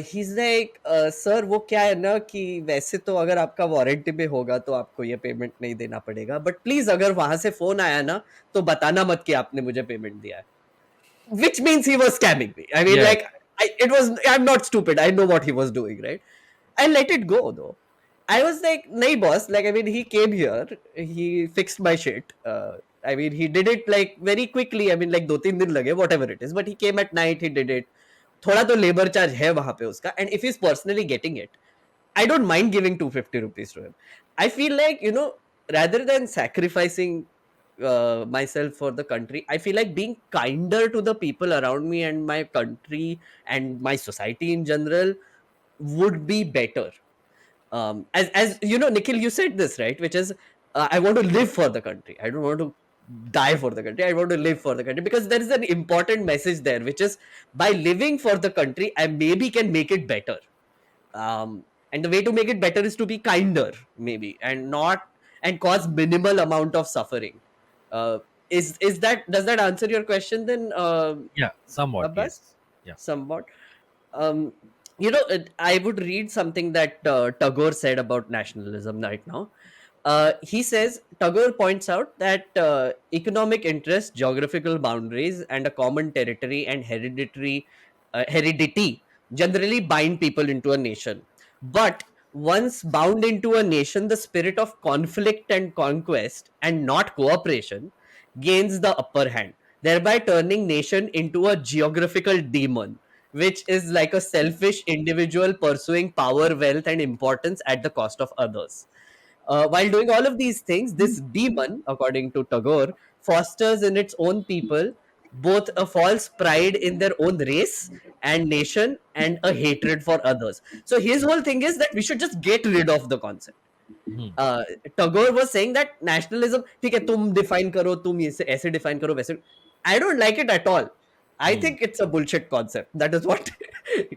He's like, sir वो क्या है ना कि वैसे तो अगर आपका वारंटी में होगा तो आपको ये पेमेंट नहीं देना पड़ेगा, बट प्लीज अगर वहां से फोन आया ना तो बताना मत कि आपने मुझे पेमेंट दिया है. Which means he was scamming me. I mean, Yeah. like, I'm not stupid. I know what he was doing, right? I let it go though. I was like, nahi boss. Like, I mean, he came here, he fixed my shit. I mean, he did it like very quickly. I mean, like 2-3 दिन लगे, whatever it is. But he came at night, he did it. थोड़ा तो labour charge है वहां पे उसका, and if he's personally getting it, I don't mind giving 250 rupees to him. I feel like, you know, rather than sacrificing myself for the country, I feel like being kinder to the people around me and my country and my society in general would be better. As you know, Nikhil, you said this, right? Which is, I want to live for the country. I don't want to die for the country. I want to live for the country, because there is an important message there, which is by living for the country, I maybe can make it better. And the way to make it better is to be kinder, maybe, and cause minimal amount of suffering. Is that, does that answer your question then? Yeah, somewhat. Abbas? Yes. Yeah. Somewhat. You know, I would read something that Tagore said about nationalism right now. He says, Tagore points out that economic interests, geographical boundaries, and a common territory and heredity generally bind people into a nation. But once bound into a nation, the spirit of conflict and conquest and not cooperation gains the upper hand, thereby turning nation into a geographical demon, which is like a selfish individual pursuing power, wealth, and importance at the cost of others. While doing all of these things, this demon, according to Tagore, fosters in its own people both a false pride in their own race and nation and a hatred for others. So his whole thing is that we should just get rid of the concept. Hmm. uh, Tagore was saying that nationalism, ठीक है तुम define करो, तुम ऐसे ऐसे define करो वैसे. I don't like it at all. I Hmm. think it's a bullshit concept. That is what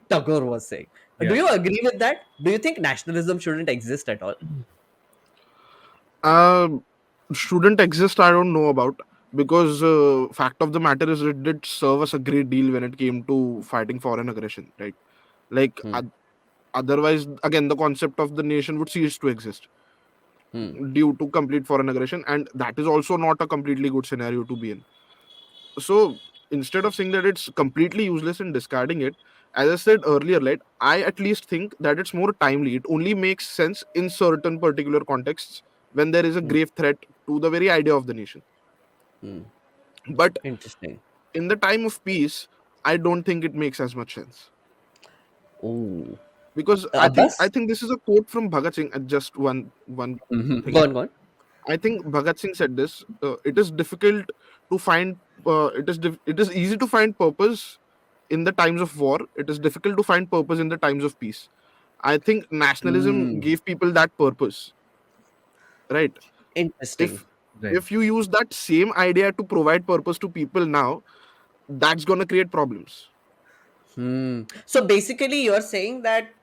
Tagore was saying. Do Yeah. you agree with that? Do you think nationalism shouldn't exist at all? uh, shouldn't exist, I don't know about, because fact of the matter is it did serve us a great deal when it came to fighting foreign aggression, right? Like Hmm. otherwise, again, the concept of the nation would cease to exist Hmm. due to complete foreign aggression, and that is also not a completely good scenario to be in. So instead of saying that it's completely useless and discarding it, as I said earlier, right, I at least think that it's more timely. It only makes sense in certain particular contexts when there is a Hmm. grave threat to the very idea of the nation. Hmm. But Interesting. in the time of peace, I don't think it makes as much sense, Oh, because I Abbas? think this is a quote from Bhagat Singh. Just one Mhm. Go thing. on, go on. I think Bhagat Singh said this. It is difficult to find. It is easy to find purpose in the times of war. It is difficult to find purpose in the times of peace. I think nationalism Hmm. gave people that purpose, right? Interesting. If Right. if you use that same idea to provide purpose to people now, that's gonna create problems. Hmm. So basically, you're saying that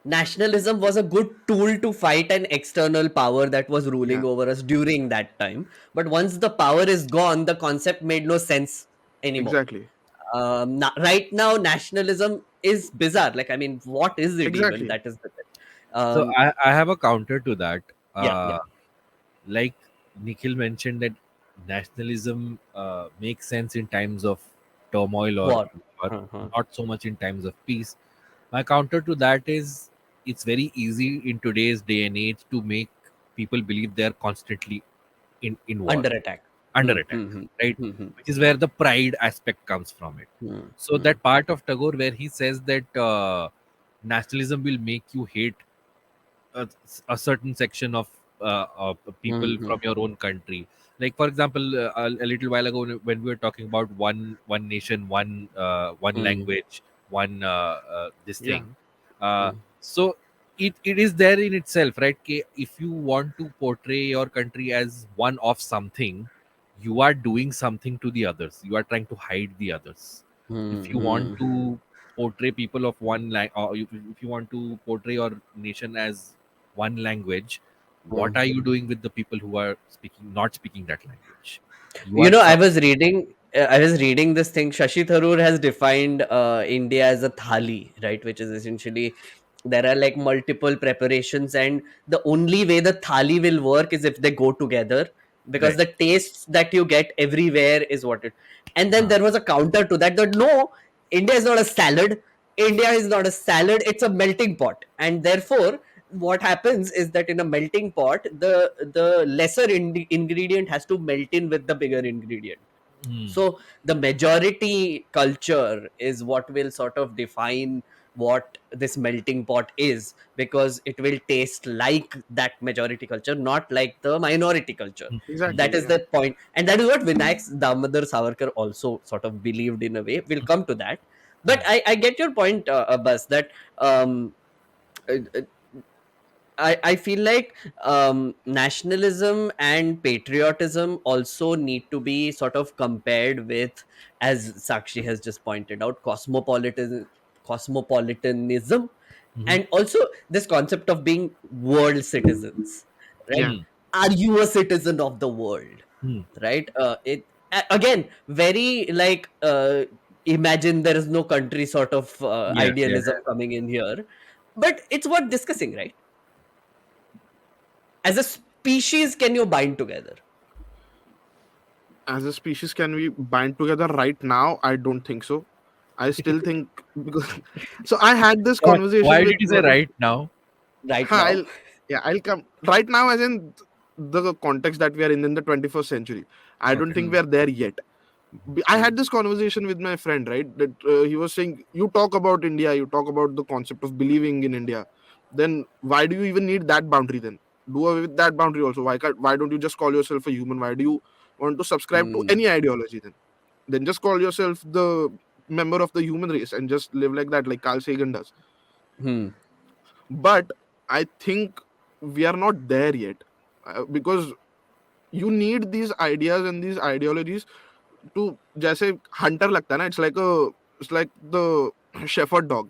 nationalism was a good tool to fight an external power that was ruling Yeah, over us during that time. But once the power is gone, the concept made no sense anymore. exactly, Right now, nationalism is bizarre. Like, I mean, what is it even? exactly. That is the thing. So Um, I have a counter to that. yeah, yeah. Like Nikhil mentioned that nationalism makes sense in times of turmoil War. or Uh-huh. not so much in times of peace. My counter to that is it's very easy in today's day and age to make people believe they are constantly in war, Under attack. under Hmm, attack, hmm, hmm, right? hmm, hmm, Which is where the pride aspect comes from it. hmm, So hmm, that part of Tagore where he says that nationalism will make you hate a certain section of hmm, people hmm, from your own country. Like for example, a little while ago when we were talking about one nation, one hmm, language, one this Yeah, thing. Uh, hmm, so it is there in itself, right? If you want to portray your country as one of something, you are doing something to the others. You are trying to hide the others. If hmm, you want hmm, to portray people of one or if you want to portray your nation as one language, what hmm. are you doing with the people who are speaking not speaking that language? You You are know, some I was reading this thing. Shashi Tharoor has defined India as a thali, right? Which is essentially there are like multiple preparations, and the only way the thali will work is if they go together, because right. the tastes that you get everywhere is what it. And then Huh. there was a counter to that, that no, India is not a salad. India is not a salad. It's a melting pot, and therefore what happens is that in a melting pot, the lesser ingredient has to melt in with the bigger ingredient. Hmm. So the majority culture is what will sort of define what this melting pot is, because it will taste like that majority culture, not like the minority culture. That exactly. is Yeah, the point, and that is what Vinayak Damodar Savarkar also sort of believed in a way. We'll come to that. But I get your point, Abbas, that um, uh, uh, I feel like nationalism and patriotism also need to be sort of compared with, as Sakshi has just pointed out, cosmopolitanism, Mhm. and also this concept of being world citizens, right? yeah, Hmm. Are you a citizen of the world, Hmm. right? Again, very like imagine there is no country sort of Yes, yes. idealism coming in here, but it's worth discussing, right? As a species, can you bind together? as a species, can we bind together right now? I don't think so. I still think because so I had this What? conversation Why with did you say one of right now? right now. I'll yeah, I'll come right now, as in the context that we are in the 21st century. I don't Okay. think we are there yet. I Hmm. had this conversation with my friend, right? That he was saying, you talk about India, you talk about the concept of believing in India. Then why do you even need that boundary? Then do away with that boundary also. Why don't you just call yourself a human? Why do you want to subscribe to Hmm. any ideology? Then just call yourself the member of the human race and just live like that, like Carl Sagan does. Hmm. But I think we are not there yet, because you need these ideas and these ideologies to, जैसे hunter लगता है ना, it's like the shepherd dog,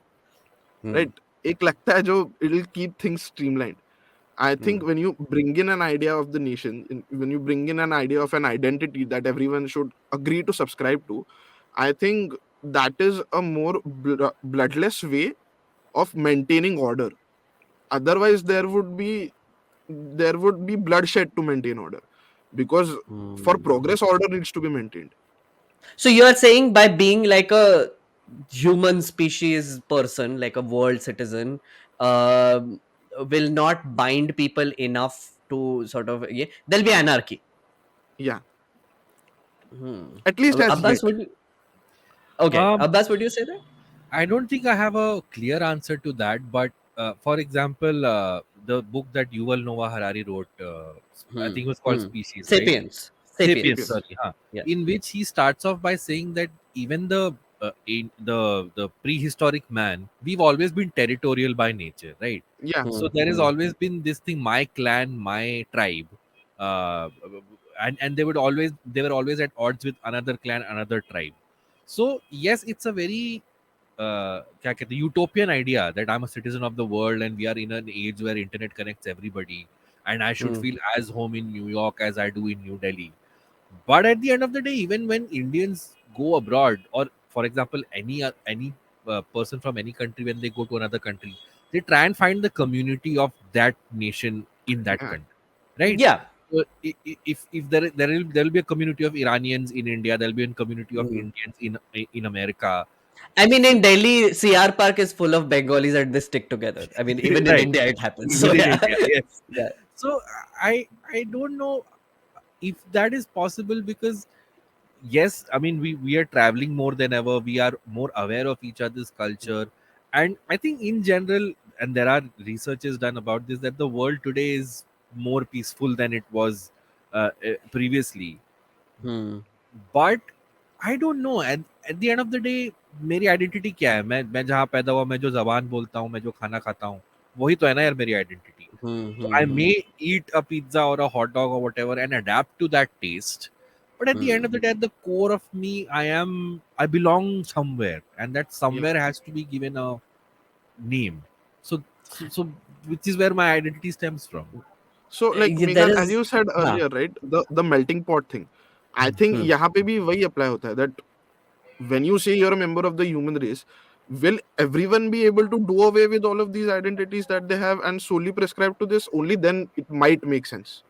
Hmm. right? एक लगता है जो it'll keep things streamlined. I think Hmm. when you bring in an idea of the nation, when you bring in an idea of an identity that everyone should agree to subscribe to, I think that is a more bloodless way of maintaining order. Otherwise, there would be bloodshed to maintain order, because for Hmm. progress, order needs to be maintained. So you are saying by being like a human species person, like a world citizen, um, will not bind people enough to sort of, yeah, there'll be anarchy. Yeah, Hmm. at least as Abbas, yet. would you? Okay, Um, Abbas, would you say that? I don't think I have a clear answer to that, but for example, the book that Yuval Noah Harari wrote, I Hmm. think it was called Hmm. Species, right? Sapiens. Sapiens, Sapiens. Sapiens. sorry, huh? Yeah. In which he starts off by saying that even the prehistoric man, we've always been territorial by nature, right? Yeah, Hmm. So there has Hmm. always been this thing, my clan, my tribe, uh, and they were always at odds with another clan, another tribe. So yes, it's a very क्या कहते हैं, utopian idea that I'm a citizen of the world and we are in an age where internet connects everybody and I should Hmm. feel as home in New York as I do in New Delhi. But at the end of the day, even when Indians go abroad, or for example, any person from any country, when they go to another country, they try and find the community of that nation in that yeah, country, right? Yeah. So if there will be a community of Iranians in India, there'll be a community of Hmm. Indians in America. I mean, So in Delhi, CR Park is full of Bengalis and they stick together. I mean, even in right, India, it happens. So within yeah, India, yes. yeah. So I don't know if that is possible, because yes, I mean, we are traveling more than ever, we are more aware of each other's culture, and I think in general, and there are researches done about this, that the world today is more peaceful than it was previously. Hmm. But I don't know, at the end of the day, मेरी identity क्या है? मैं जहाँ पैदा हुआ, मैं जो जबान बोलता हूँ, मैं जो खाना खाता हूँ, वही तो है ना यार मेरी identity. Hmm. So Hmm. I Hmm. may eat a pizza or a hot dog or whatever and adapt to that taste. But at the end of the Hmm. day, at the core of me, I belong somewhere, and that yeah. somewhere has to be given a name. So which is where my identity stems from. So like There Meghnad, as is. you said Huh. earlier, right? The melting pot thing. I think Hmm. यहाँ पे भी वही apply होता है, that when you say you're a member of the human race, will everyone be able to do away with all of these identities that they have and solely prescribe to this? Only then it might make sense.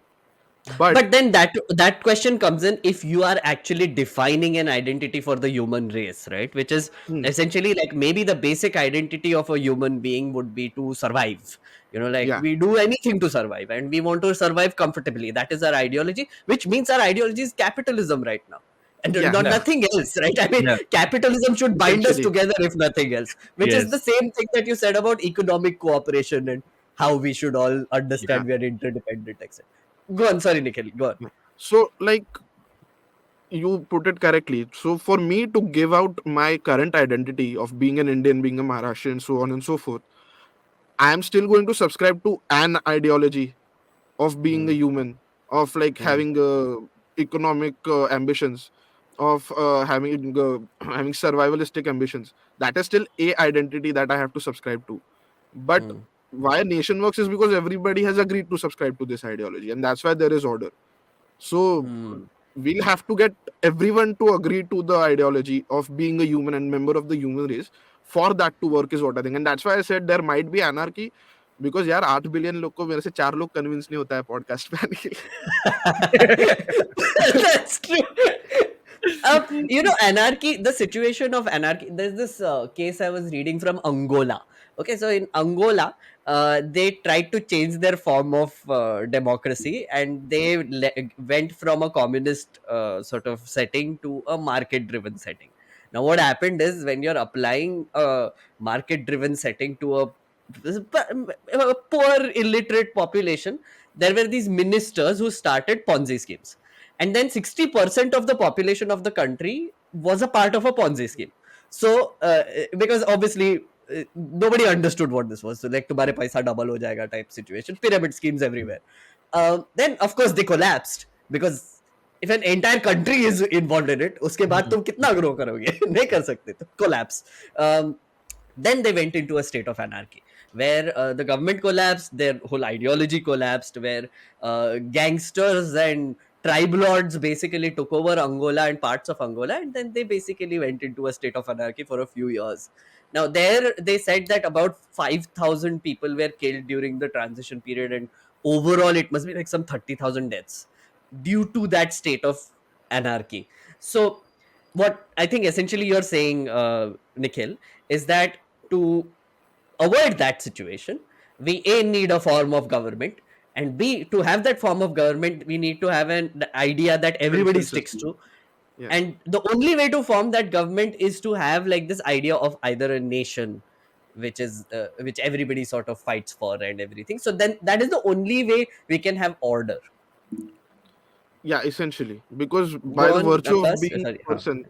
But But then that question comes in if you are actually defining an identity for the human race, right? Which is hmm, essentially like maybe the basic identity of a human being would be to survive. Like yeah, we do anything to survive and we want to survive comfortably. That is our ideology, which means our ideology is capitalism right now. And yeah, not Yeah, nothing else, right? I mean, yeah, capitalism should bind us essentially. together, if nothing else. Which is the yes, same thing that you said about economic cooperation and how we should all Yeah, understand we are interdependent, etc. Go on, sorry, Nikhil. Go on. yeah. So like you put it correctly. So for me to give out my current identity of being an Indian, being a Maharashtrian, so on and so forth, I am still going to subscribe to an ideology of being a Hmm. human, of like Hmm. having economic ambitions, of having having survivalistic ambitions. That is still a identity that I have to subscribe to. But Hmm. why nation works is because everybody has agreed to subscribe to this ideology, and that's why there is order. So Hmm. we'll have to get everyone to agree to the ideology of being a human and member of the human race for that to work, is what I think. And that's why I said there might be anarchy, because यार 8 billion लोग को मेरे से 4 लोग convince नहीं होता है podcast पे आने के लिए. That's true. Anarchy, the situation of anarchy. There's this case I was reading from Angola. Okay, so in Angola, they tried to change their form of democracy, and they went from a communist sort of setting to a market driven setting. Now, what happened is when you're applying a market driven setting to a poor illiterate population, there were these ministers who started Ponzi schemes, and then 60% of the population of the country was a part of a Ponzi scheme. So because obviously nobody understood what this was, so like tumhare paisa double ho jayega type situation, pyramid schemes everywhere. Then of course they collapsed, because if an entire country is involved in it, uske baad tum kitna grow karoge? Nahi kar sakte, to collapse. um, then they went into a state of anarchy where the government collapsed, their whole ideology collapsed, where gangsters and tribe lords basically took over Angola and parts of Angola, and then they basically went into a state of anarchy for a few years. Now, there they said that about 5,000 people were killed during the transition period, and overall it must be like some 30,000 deaths due to that state of anarchy. So, what I think essentially you're saying, Nikhil, is that to avoid that situation, we A, need a form of government, and B, to have that form of government, we need to have an idea that everybody Welfare sticks system. to. Yeah. And the only way to form that government is to have like this idea of either a nation, which everybody sort of fights for and everything. So then that is the only way we can have order. Yeah, essentially, because by Go the on, virtue of Abbas. being Sorry. a person,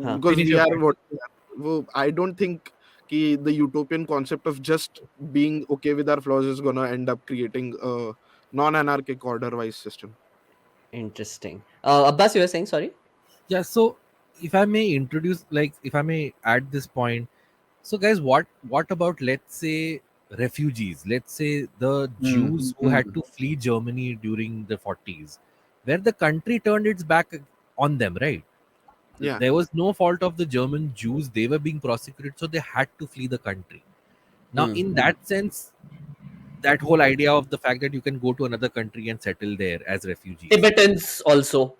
Huh. because Finish we your are point. what we are. Well, I don't think the utopian concept of just being okay with our flaws is gonna end up creating a non-anarchic order-wise system. Interesting. Abbas, you were saying, sorry? Yeah, so if I may introduce, like, if I may add this point, so guys, what about, let's say, refugees? Let's say the Jews who had to flee Germany during the 40s, where the country turned its back on them, right? Yeah, There was no fault of the German Jews; they were being prosecuted, so they had to flee the country. Now, Hmm. in that sense, that whole idea of the fact that you can go to another country and settle there as refugees, Tibetans also.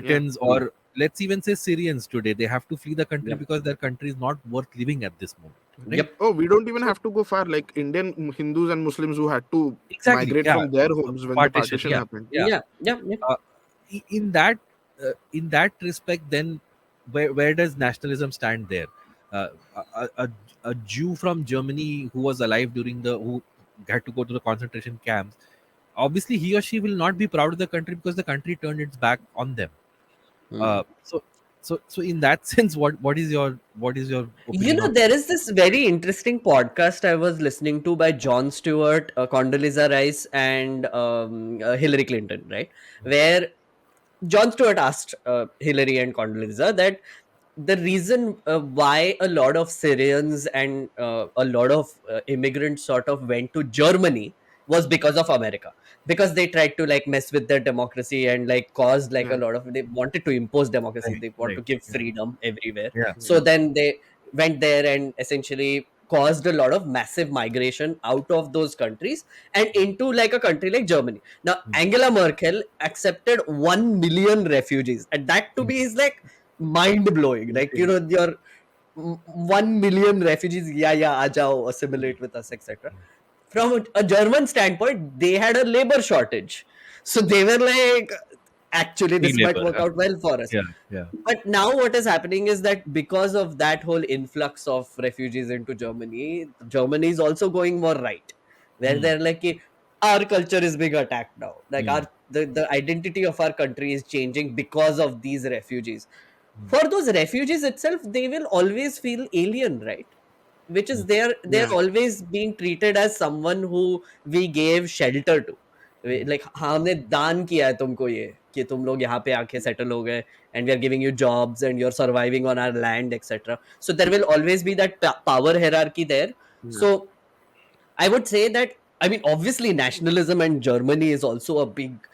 yeah. Tibetans, or let's even say Syrians today, they have to flee the country Yep. because their country is not worth living at this moment, right? Yep. Oh, we don't even So have to go far. Like Indian Hindus and Muslims who had to exactly, migrate yeah, from their homes when the partition, partition yeah, happened. yeah. Yeah. Yeah. Yeah. Uh, in that respect, then where does nationalism stand there? Uh, a, a, a Jew from Germany who was alive during the who had to go to the concentration camps, obviously he or she will not be proud of the country because the country turned its back on them. Hmm. So in that sense, what is your opinion on? There is this very interesting podcast I was listening to by Jon Stewart, Condoleezza Rice, and Hillary Clinton, right? Where Jon Stewart asked Hillary and Condoleezza that the reason why a lot of Syrians and a lot of immigrants sort of went to Germany was because of America, because they tried to like mess with their democracy and like caused like a Yeah, lot of, they wanted to impose democracy, Right, they want to right, give yeah, freedom everywhere. yeah, yeah, So then they went there and essentially caused a lot of massive migration out of those countries and into like a country like Germany. Now mm, Angela Merkel accepted 1 million refugees, and that to mm, me is like mind blowing. Like, insane. your 1 million refugees, yeah, yeah, aa jao, assimilate with us, etc. From a German standpoint, they had a labor shortage. So they were like, actually, Free this might labor, work out well for us. yeah, yeah, But now what is happening is that because of that whole influx of refugees into Germany, Germany is also going more right, where mm, they're like, "Ki, our culture is being attacked now. Like mm, the identity of our country is changing because of these refugees. mm, For those refugees itself, they will always feel alien, right? Which is mm, they're yeah, always being treated as someone who we gave shelter to. mm, Like हमने दान किया है तुमको, ये कि तुम लोग यहाँ पे आके settle हो गए, and we are giving you jobs and you're surviving on our land, etc. So there will always be that power hierarchy there. yeah, So I would say that, I mean, obviously nationalism and Germany is also a big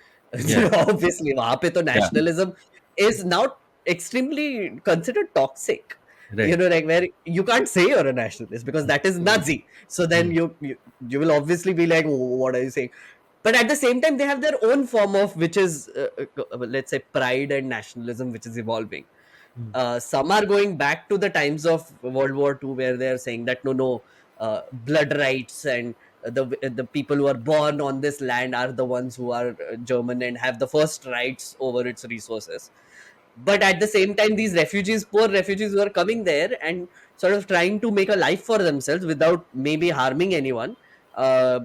yeah, obviously वहाँ पे तो yeah, nationalism is now extremely considered toxic. right, Like where you can't say you're a nationalist because that is yeah, Nazi. So then mm, you will obviously be like, what are you saying? but at the same time they have their own form of, which is let's say, pride and nationalism, which is evolving. Hmm. Some are going back to the times of World War II, where they are saying that no, blood rights, and the people who are born on this land are the ones who are German and have the first rights over its resources. But at the same time, these refugees, poor refugees who are coming there and sort of trying to make a life for themselves without maybe harming anyone, uh,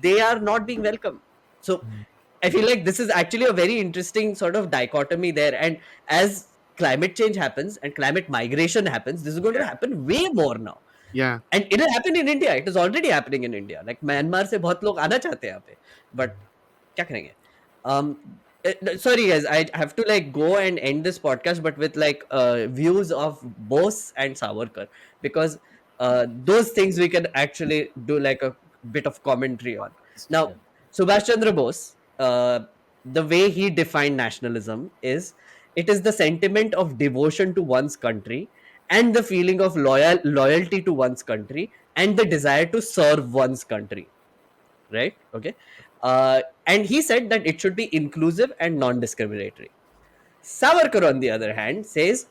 they are not being welcome. So Hmm. I feel like this is actually a very interesting sort of dichotomy there. And as climate change happens and climate migration happens, this is going to Yeah. happen way more now. Yeah. And it will happen in India. It is already happening in India. Like Myanmar से बहुत लोग आना चाहते हैं यहाँ पे, but क्या करेंगे? Um, sorry guys, I have to like go and end this podcast, but with like views of Bose and Savarkar, because those things we can actually do like a bit of commentary on. Yeah. Now, Subhash Chandra Bose, the way he defined nationalism is, it is the sentiment of devotion to one's country and the feeling of loyalty to one's country and the desire to serve one's country, right? Okay. And he said that it should be inclusive and non-discriminatory. Savarkar, on the other hand, says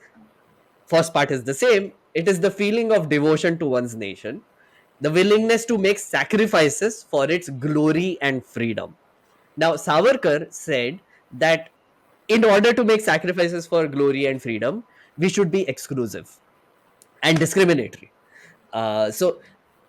first part is the same. It is the feeling of devotion to one's nation, the willingness to make sacrifices for its glory and freedom. Now, Savarkar said that in order to make sacrifices for glory and freedom, we should be exclusive and discriminatory.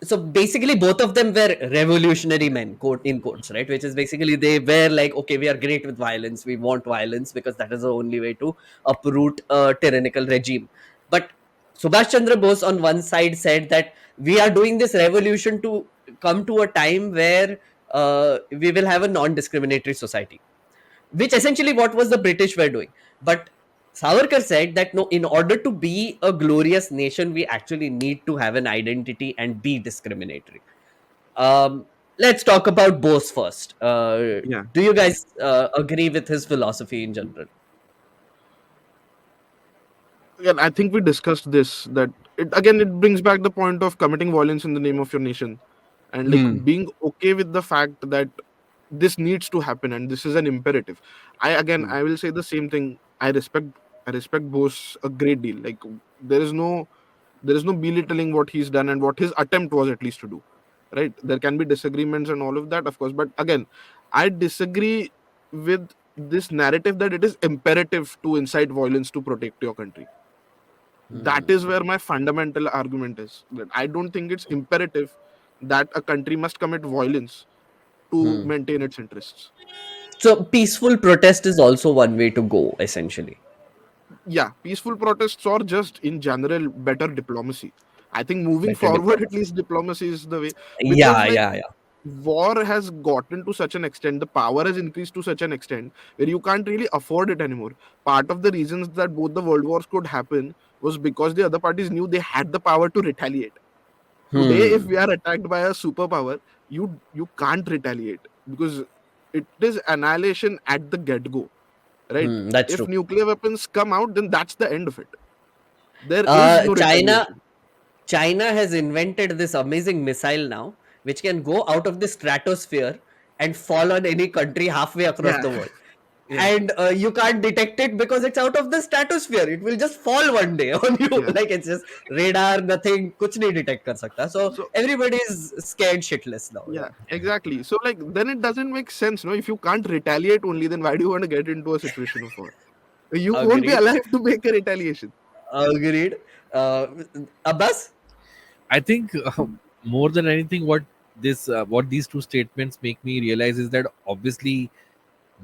So basically both of them were revolutionary men, quote in quotes, right? Which is basically they were like, okay, we are great with violence, we want violence because that is the only way to uproot a tyrannical regime. But Subhash Chandra Bose on one side said that we are doing this revolution to come to a time where we will have a non-discriminatory society, which essentially what was the British were doing. But Savarkar said that no, in order to be a glorious nation, we actually need to have an identity and be discriminatory. Let's talk about Bose first. Yeah. Do you guys agree with his philosophy in general? Again, I think we discussed this, that it brings back the point of committing violence in the name of your nation, and like Hmm. being okay with the fact that this needs to happen and this is an imperative. Hmm. I will say the same thing. I respect Bose a great deal. Like there is no belittling what he's done and what his attempt was at least to do. Right? There can be disagreements and all of that, of course, but again, I disagree with this narrative that it is imperative to incite violence to protect your country. That is Hmm. where my fundamental argument is, that I don't think it's imperative that a country must commit violence to Hmm. maintain its interests. So peaceful protest is also one way to go, essentially. Yeah, peaceful protests or just in general better diplomacy. I think moving Better forward, at diplomacy. least diplomacy is the way, because Yeah, like yeah, yeah. war has gotten to such an extent, the power has increased to such an extent where you can't really afford it anymore. Part of the reasons that both the world wars could happen was because the other parties knew they had the power to retaliate. Today, if Hmm. we are attacked by a superpower, you can't retaliate because it is annihilation at the get-go, right? Hmm. That's If true. nuclear weapons come out, then that's the end of it. There is no China retaliation. China has invented this amazing missile now, which can go out of the stratosphere and fall on any country halfway across Yeah. the world. Yeah. And you can't detect it because it's out of the stratosphere. It will just fall one day on you. Yeah. Like it's just radar, nothing, kuch nahi detect kar sakta. So So everybody is scared shitless now. yeah, Yeah. exactly. So like then it doesn't make sense, no? If you can't retaliate only, then why do you want to get into a situation of war? You won't be Agreed. alive to make a retaliation. Agreed. Uh, Abbas? I think more than anything, what these two statements make me realize is that obviously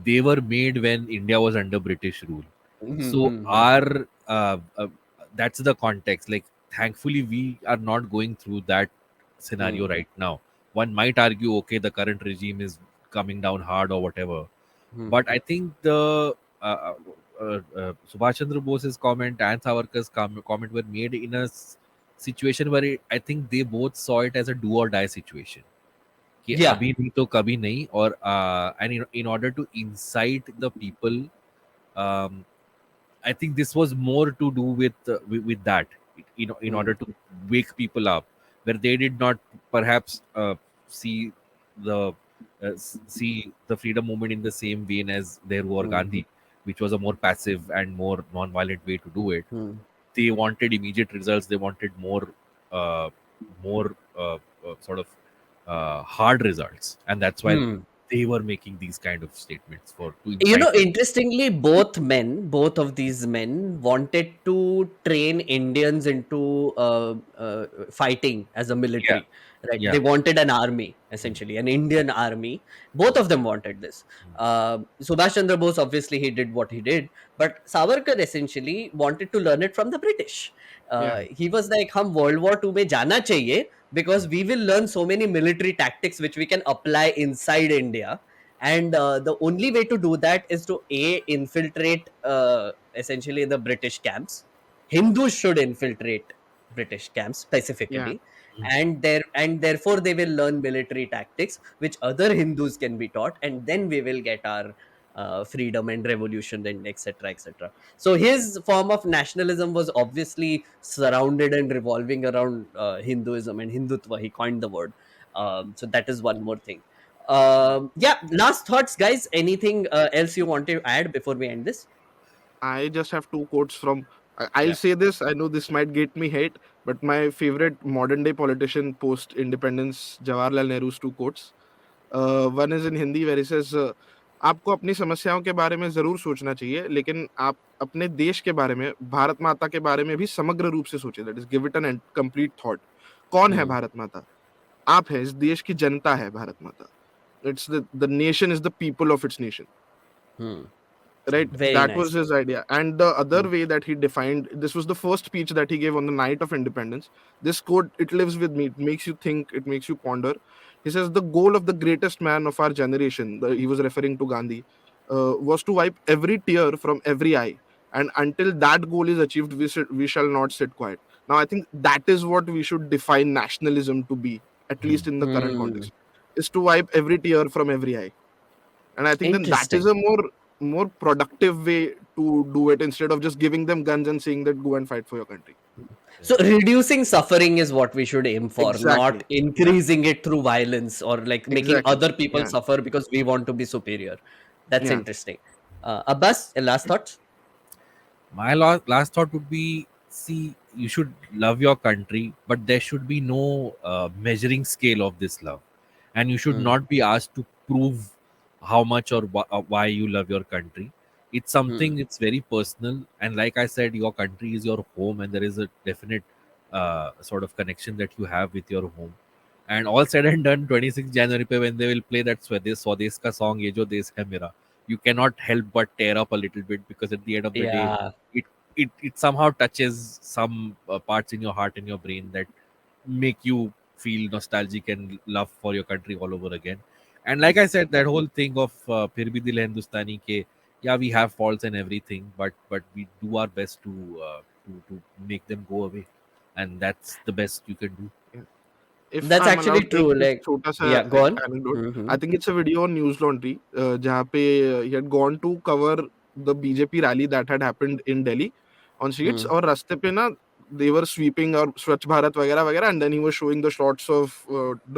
they were made when India was under British rule. So Mhm. our that's the context. Like, thankfully, we are not going through that scenario Mhm. right now. One might argue, okay, the current regime is coming down hard or whatever, Mhm. but I think the Subhash Chandra Bose's comment and Savarkar's comment were made in a situation where I think they both saw it as a do or die situation. कि Yeah. अभी नहीं तो कभी नहीं और and in order to incite the people, um, I think this was more to do with that, in Mhm. order to wake people up, where they did not perhaps see the see the freedom movement in the same vein as Nehru or Hmm. Gandhi, which was a more passive and more non-violent way to do it. Hmm. They wanted immediate results. They wanted uh, more sort of hard results, and that's why Hmm. they were making these kind of statements for to incite. Interestingly, both of these men wanted to train Indians into fighting as a Yeah, military, right? yeah. They wanted an army, Mm, essentially, an Indian army. Both of them wanted this. mm. Subhash Chandra Bose, obviously, he did what he did, but Savarkar essentially wanted to learn it from the British. Yeah. He was like, "Hum World War II में जाना चाहिए because we will learn so many military tactics which we can apply inside India." And the only way to do that is to infiltrate essentially the British camps. Hindus should infiltrate British camps Yeah. specifically, Mm. and therefore they will learn military tactics which other Hindus can be taught, and then we will get our freedom and revolution and etc etc. So his form of nationalism was obviously surrounded and revolving around Hinduism and Hindutva. He coined the word. So that is one more thing. Yeah, last thoughts, guys. Anything else you want to add before we end this? I just have two quotes from. I'll Yeah, say this. I know this might get me hate, but my favorite modern day politician post independence, Jawaharlal Nehru's two quotes. One is in Hindi where he says, आपको अपनी समस्याओं के बारे में जरूर सोचना चाहिए, लेकिन आप अपने देश के बारे में, भारत माता के बारे में भी समग्र रूप से सोचिए. That is give it an complete thought. कौन है Hmm. भारत माता? आप है, इस देश की जनता है भारत माता. It's the nation is the people of its nation. Hmm. Right, Very that was nice. his idea. And the other Hmm. way that he defined, this was the first speech that he gave on the night of independence. This quote, it lives with me, it makes you think, it makes you ponder. He says the goal of the greatest man of our generation, he was referring to Gandhi, was to wipe every tear from every eye, and until that goal is achieved, we shall not sit quiet. Now I think that is what we should define nationalism to be, at least in the current Hmm. context, is to wipe every tear from every eye. And I think then that is Interesting. a more productive way to do it, instead of just giving them guns and saying that go and fight for your country. So reducing suffering is what we should aim for, not Exactly. Yeah. increasing it through violence or like making Exactly. other people Yeah. suffer because we want to be superior. That's Yeah. interesting. Abbas, last thoughts? my last thought would be: see, you should love your country, but there should be no measuring scale of this love, and you should Hmm. not be asked to prove how much or why you love your country. It's Hmm. something, it's very personal, and like I said, your country is your home, and there is a definite sort of connection that you have with your home. And all said and done, 26 January pe when they will play that Swades ka song, Ye Jo Desh Hai Mera, you cannot help but tear up a little bit, because at the end of the day, Yeah. it it somehow touches some parts in your heart and your brain that make you feel nostalgic and love for your country all over again. And like I said, that whole thing of Phir Bhi Dil Hai Hindustani ke, yeah, we have faults and everything, but we do our best to make them go away, and that's the best you can do. Yeah. If That's I'm actually allowed एक true. एक Like, छोटा सा yeah, go on. anecdote, Hmm. I think it's a video on News Laundry, जहाँ पे he had gone to cover the BJP rally that had happened in Delhi on streets, Hmm. और रास्ते पे ना they were sweeping और स्वच्छ भारत वगैरह वगैरह, and then he was showing the shots of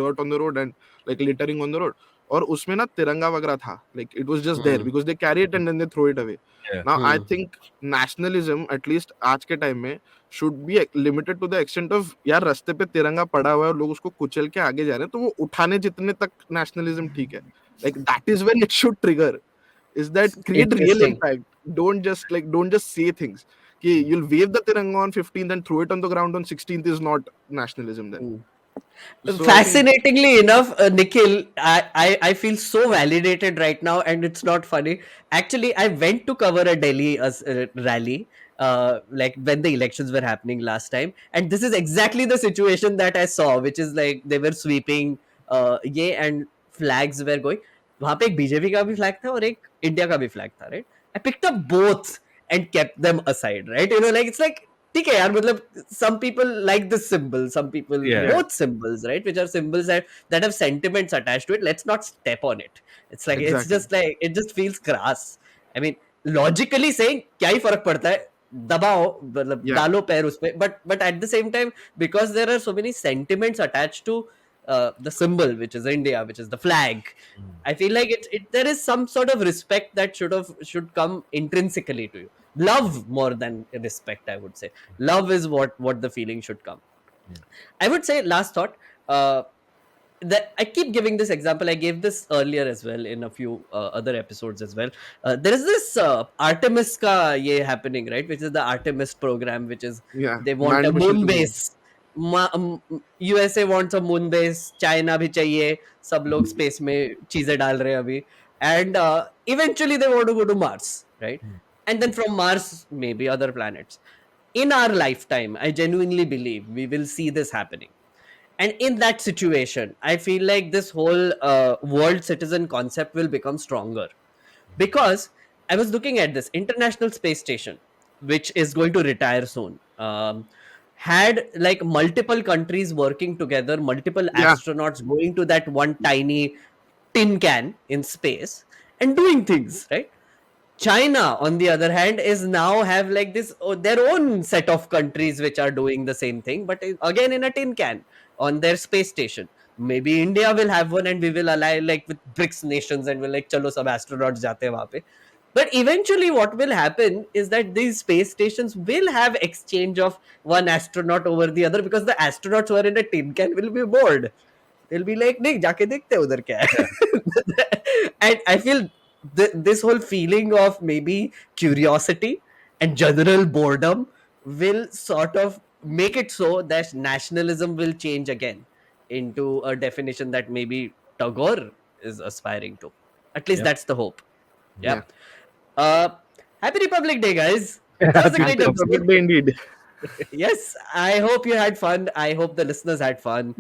dirt on the road and like littering on the road, और उसमें ना तिरंगा वगैरह था, like it was just there Hmm. because they carry it and then they throw it away. Yeah. Now I Hmm. think nationalism, at least आज के time में, should be limited to the extent of, यार रास्ते पे तिरंगा पड़ा हुआ है और लोग उसको कुचल के आगे जा रहे हैं, तो वो उठाने जितने तक nationalism ठीक है. Like that is when it should trigger, is that create real Interesting. impact. Don't just say things कि you'll wave the tiranga on 15th and throw it on the ground on 16th is not nationalism then. Hmm. So I think Fascinatingly enough, Nikhil, I feel so validated right now, and it's not funny. Actually, I went to cover a Delhi rally, like when the elections were happening last time, and this is exactly the situation that I saw, which is like they were sweeping, yeah, and flags were going. वहां पे एक BJP का भी flag था और एक India का भी फ्लैग था, right? I picked up both and kept them aside, right? Like it's like ठीक है यार, मतलब some people like this symbol, some people Yeah. yeah, both symbols, right, which are symbols that have sentiments attached to it. Let's not step on it. It's like it's exactly. just like it just feels crass. I mean, logically saying क्या ही फर्क पड़ता है, दबाओ, मतलब Yeah, डालो पैर उस पे, but at the same time, because there are so many sentiments attached to the symbol, which is India, which is the flag. Mm. I feel like there is some sort of respect that should come intrinsically to you. Love more than respect, I would say. Love is what the feeling should come. Yeah. I would say, last thought. That I keep giving this example. I gave this earlier as well in a few other episodes as well. There is this Artemis ka ye happening, right? Which is the Artemis program, which is Yeah, they want a manned mission moon to moon. base. USA wants a moon base. China भी चाहिए. सब लोग space में चीजें डाल रहे हैं अभी. And eventually they want to go to Mars, right? Mm. And then from Mars, maybe other planets. In our lifetime, I genuinely believe we will see this happening. And in that situation, I feel like this whole world citizen concept will become stronger, because I was looking at this International Space Station, which is going to retire soon. Had like multiple countries working together, multiple Yeah, astronauts going to that one tiny tin can in space and doing things, right? China, on the other hand, is now have like this their own set of countries which are doing the same thing, but again in a tin can on their space station. Maybe India will have one, and we will align like with BRICS nations, and we'll like, chalo sab astronauts jate hain wahan pe. But eventually, what will happen is that these space stations will have exchange of one astronaut over the other, because the astronauts who are in a tin can will be bored. They'll be like, नहीं जाके देखते हैं उधर क्या Yeah. है. And I feel this whole feeling of maybe curiosity and general boredom will sort of make it so that nationalism will change again into a definition that maybe Tagore is aspiring to. At least Yep. that's the hope. yeah. Yeah. Uh, Happy Republic Day, guys. That was a Happy great Happy Republic episode. Republic Day indeed. Yes, I hope you had fun. I hope the listeners had fun.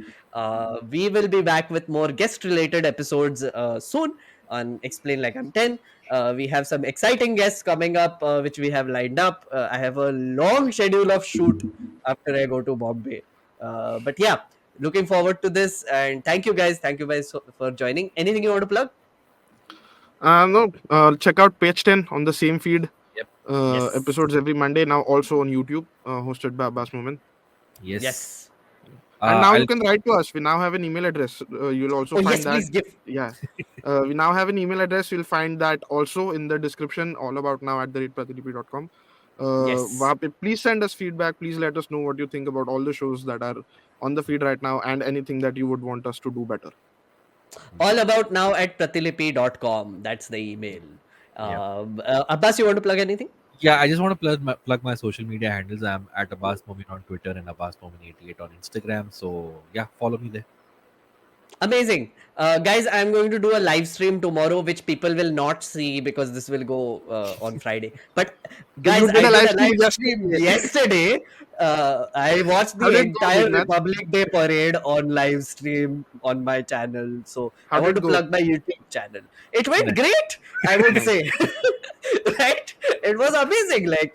We will be back with more guest related episodes soon on Explain Like I'm 10. We have some exciting guests coming up, which we have lined up. I have a long schedule of shoot after I go to Bombay. But yeah, looking forward to this. And thank you guys. Thank you guys for joining. Anything you want to plug? No, check out page 10 on the same feed. Yep. Yes. Episodes every Monday, now also on YouTube, hosted by Abbas Moment. Yes. Yes. And now you I'll can write to us. We now have an email address. You'll also Oh, find yes, that. please give. Yeah. We now have an email address. You'll find that also in the description, allaboutnow@pratidp.com. Yes. वहाँ पे please send us feedback. Please let us know what you think about all the shows that are on the feed right now and anything that you would want us to do better. allaboutnow@pratilipi.com. That's the email. Yeah. Abbas, you want to plug anything? Yeah, I just want to plug my social media handles. I'm at Abbas Momin on Twitter and Abbas Momin88 on Instagram. So yeah, follow me there. Amazing. Guys, I'm going to do a live stream tomorrow, which people will not see because this will go on Friday. But So guys, you did I a did live a live stream stream yesterday. yesterday. I watched How the did it go, entire Meghnad? Republic Day parade on live stream on my channel. So I How want did to it go? plug my YouTube channel. It went Nice. great, I would Nice. say. Right? It was amazing. Like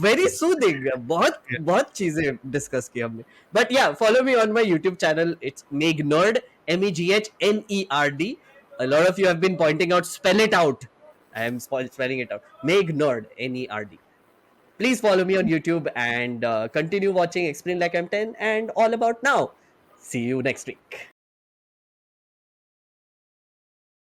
very soothing. बहुत Yeah. बहुत चीजें discuss की हमने. But yeah, follow me on my YouTube channel. It's Meghnad, Meghnerd. A lot of you have been pointing out, spell it out. I am spelling it out. Meghnad, Nerd. Please follow me on YouTube and continue watching Explain Like I'm 10 and All About Now. See you next week.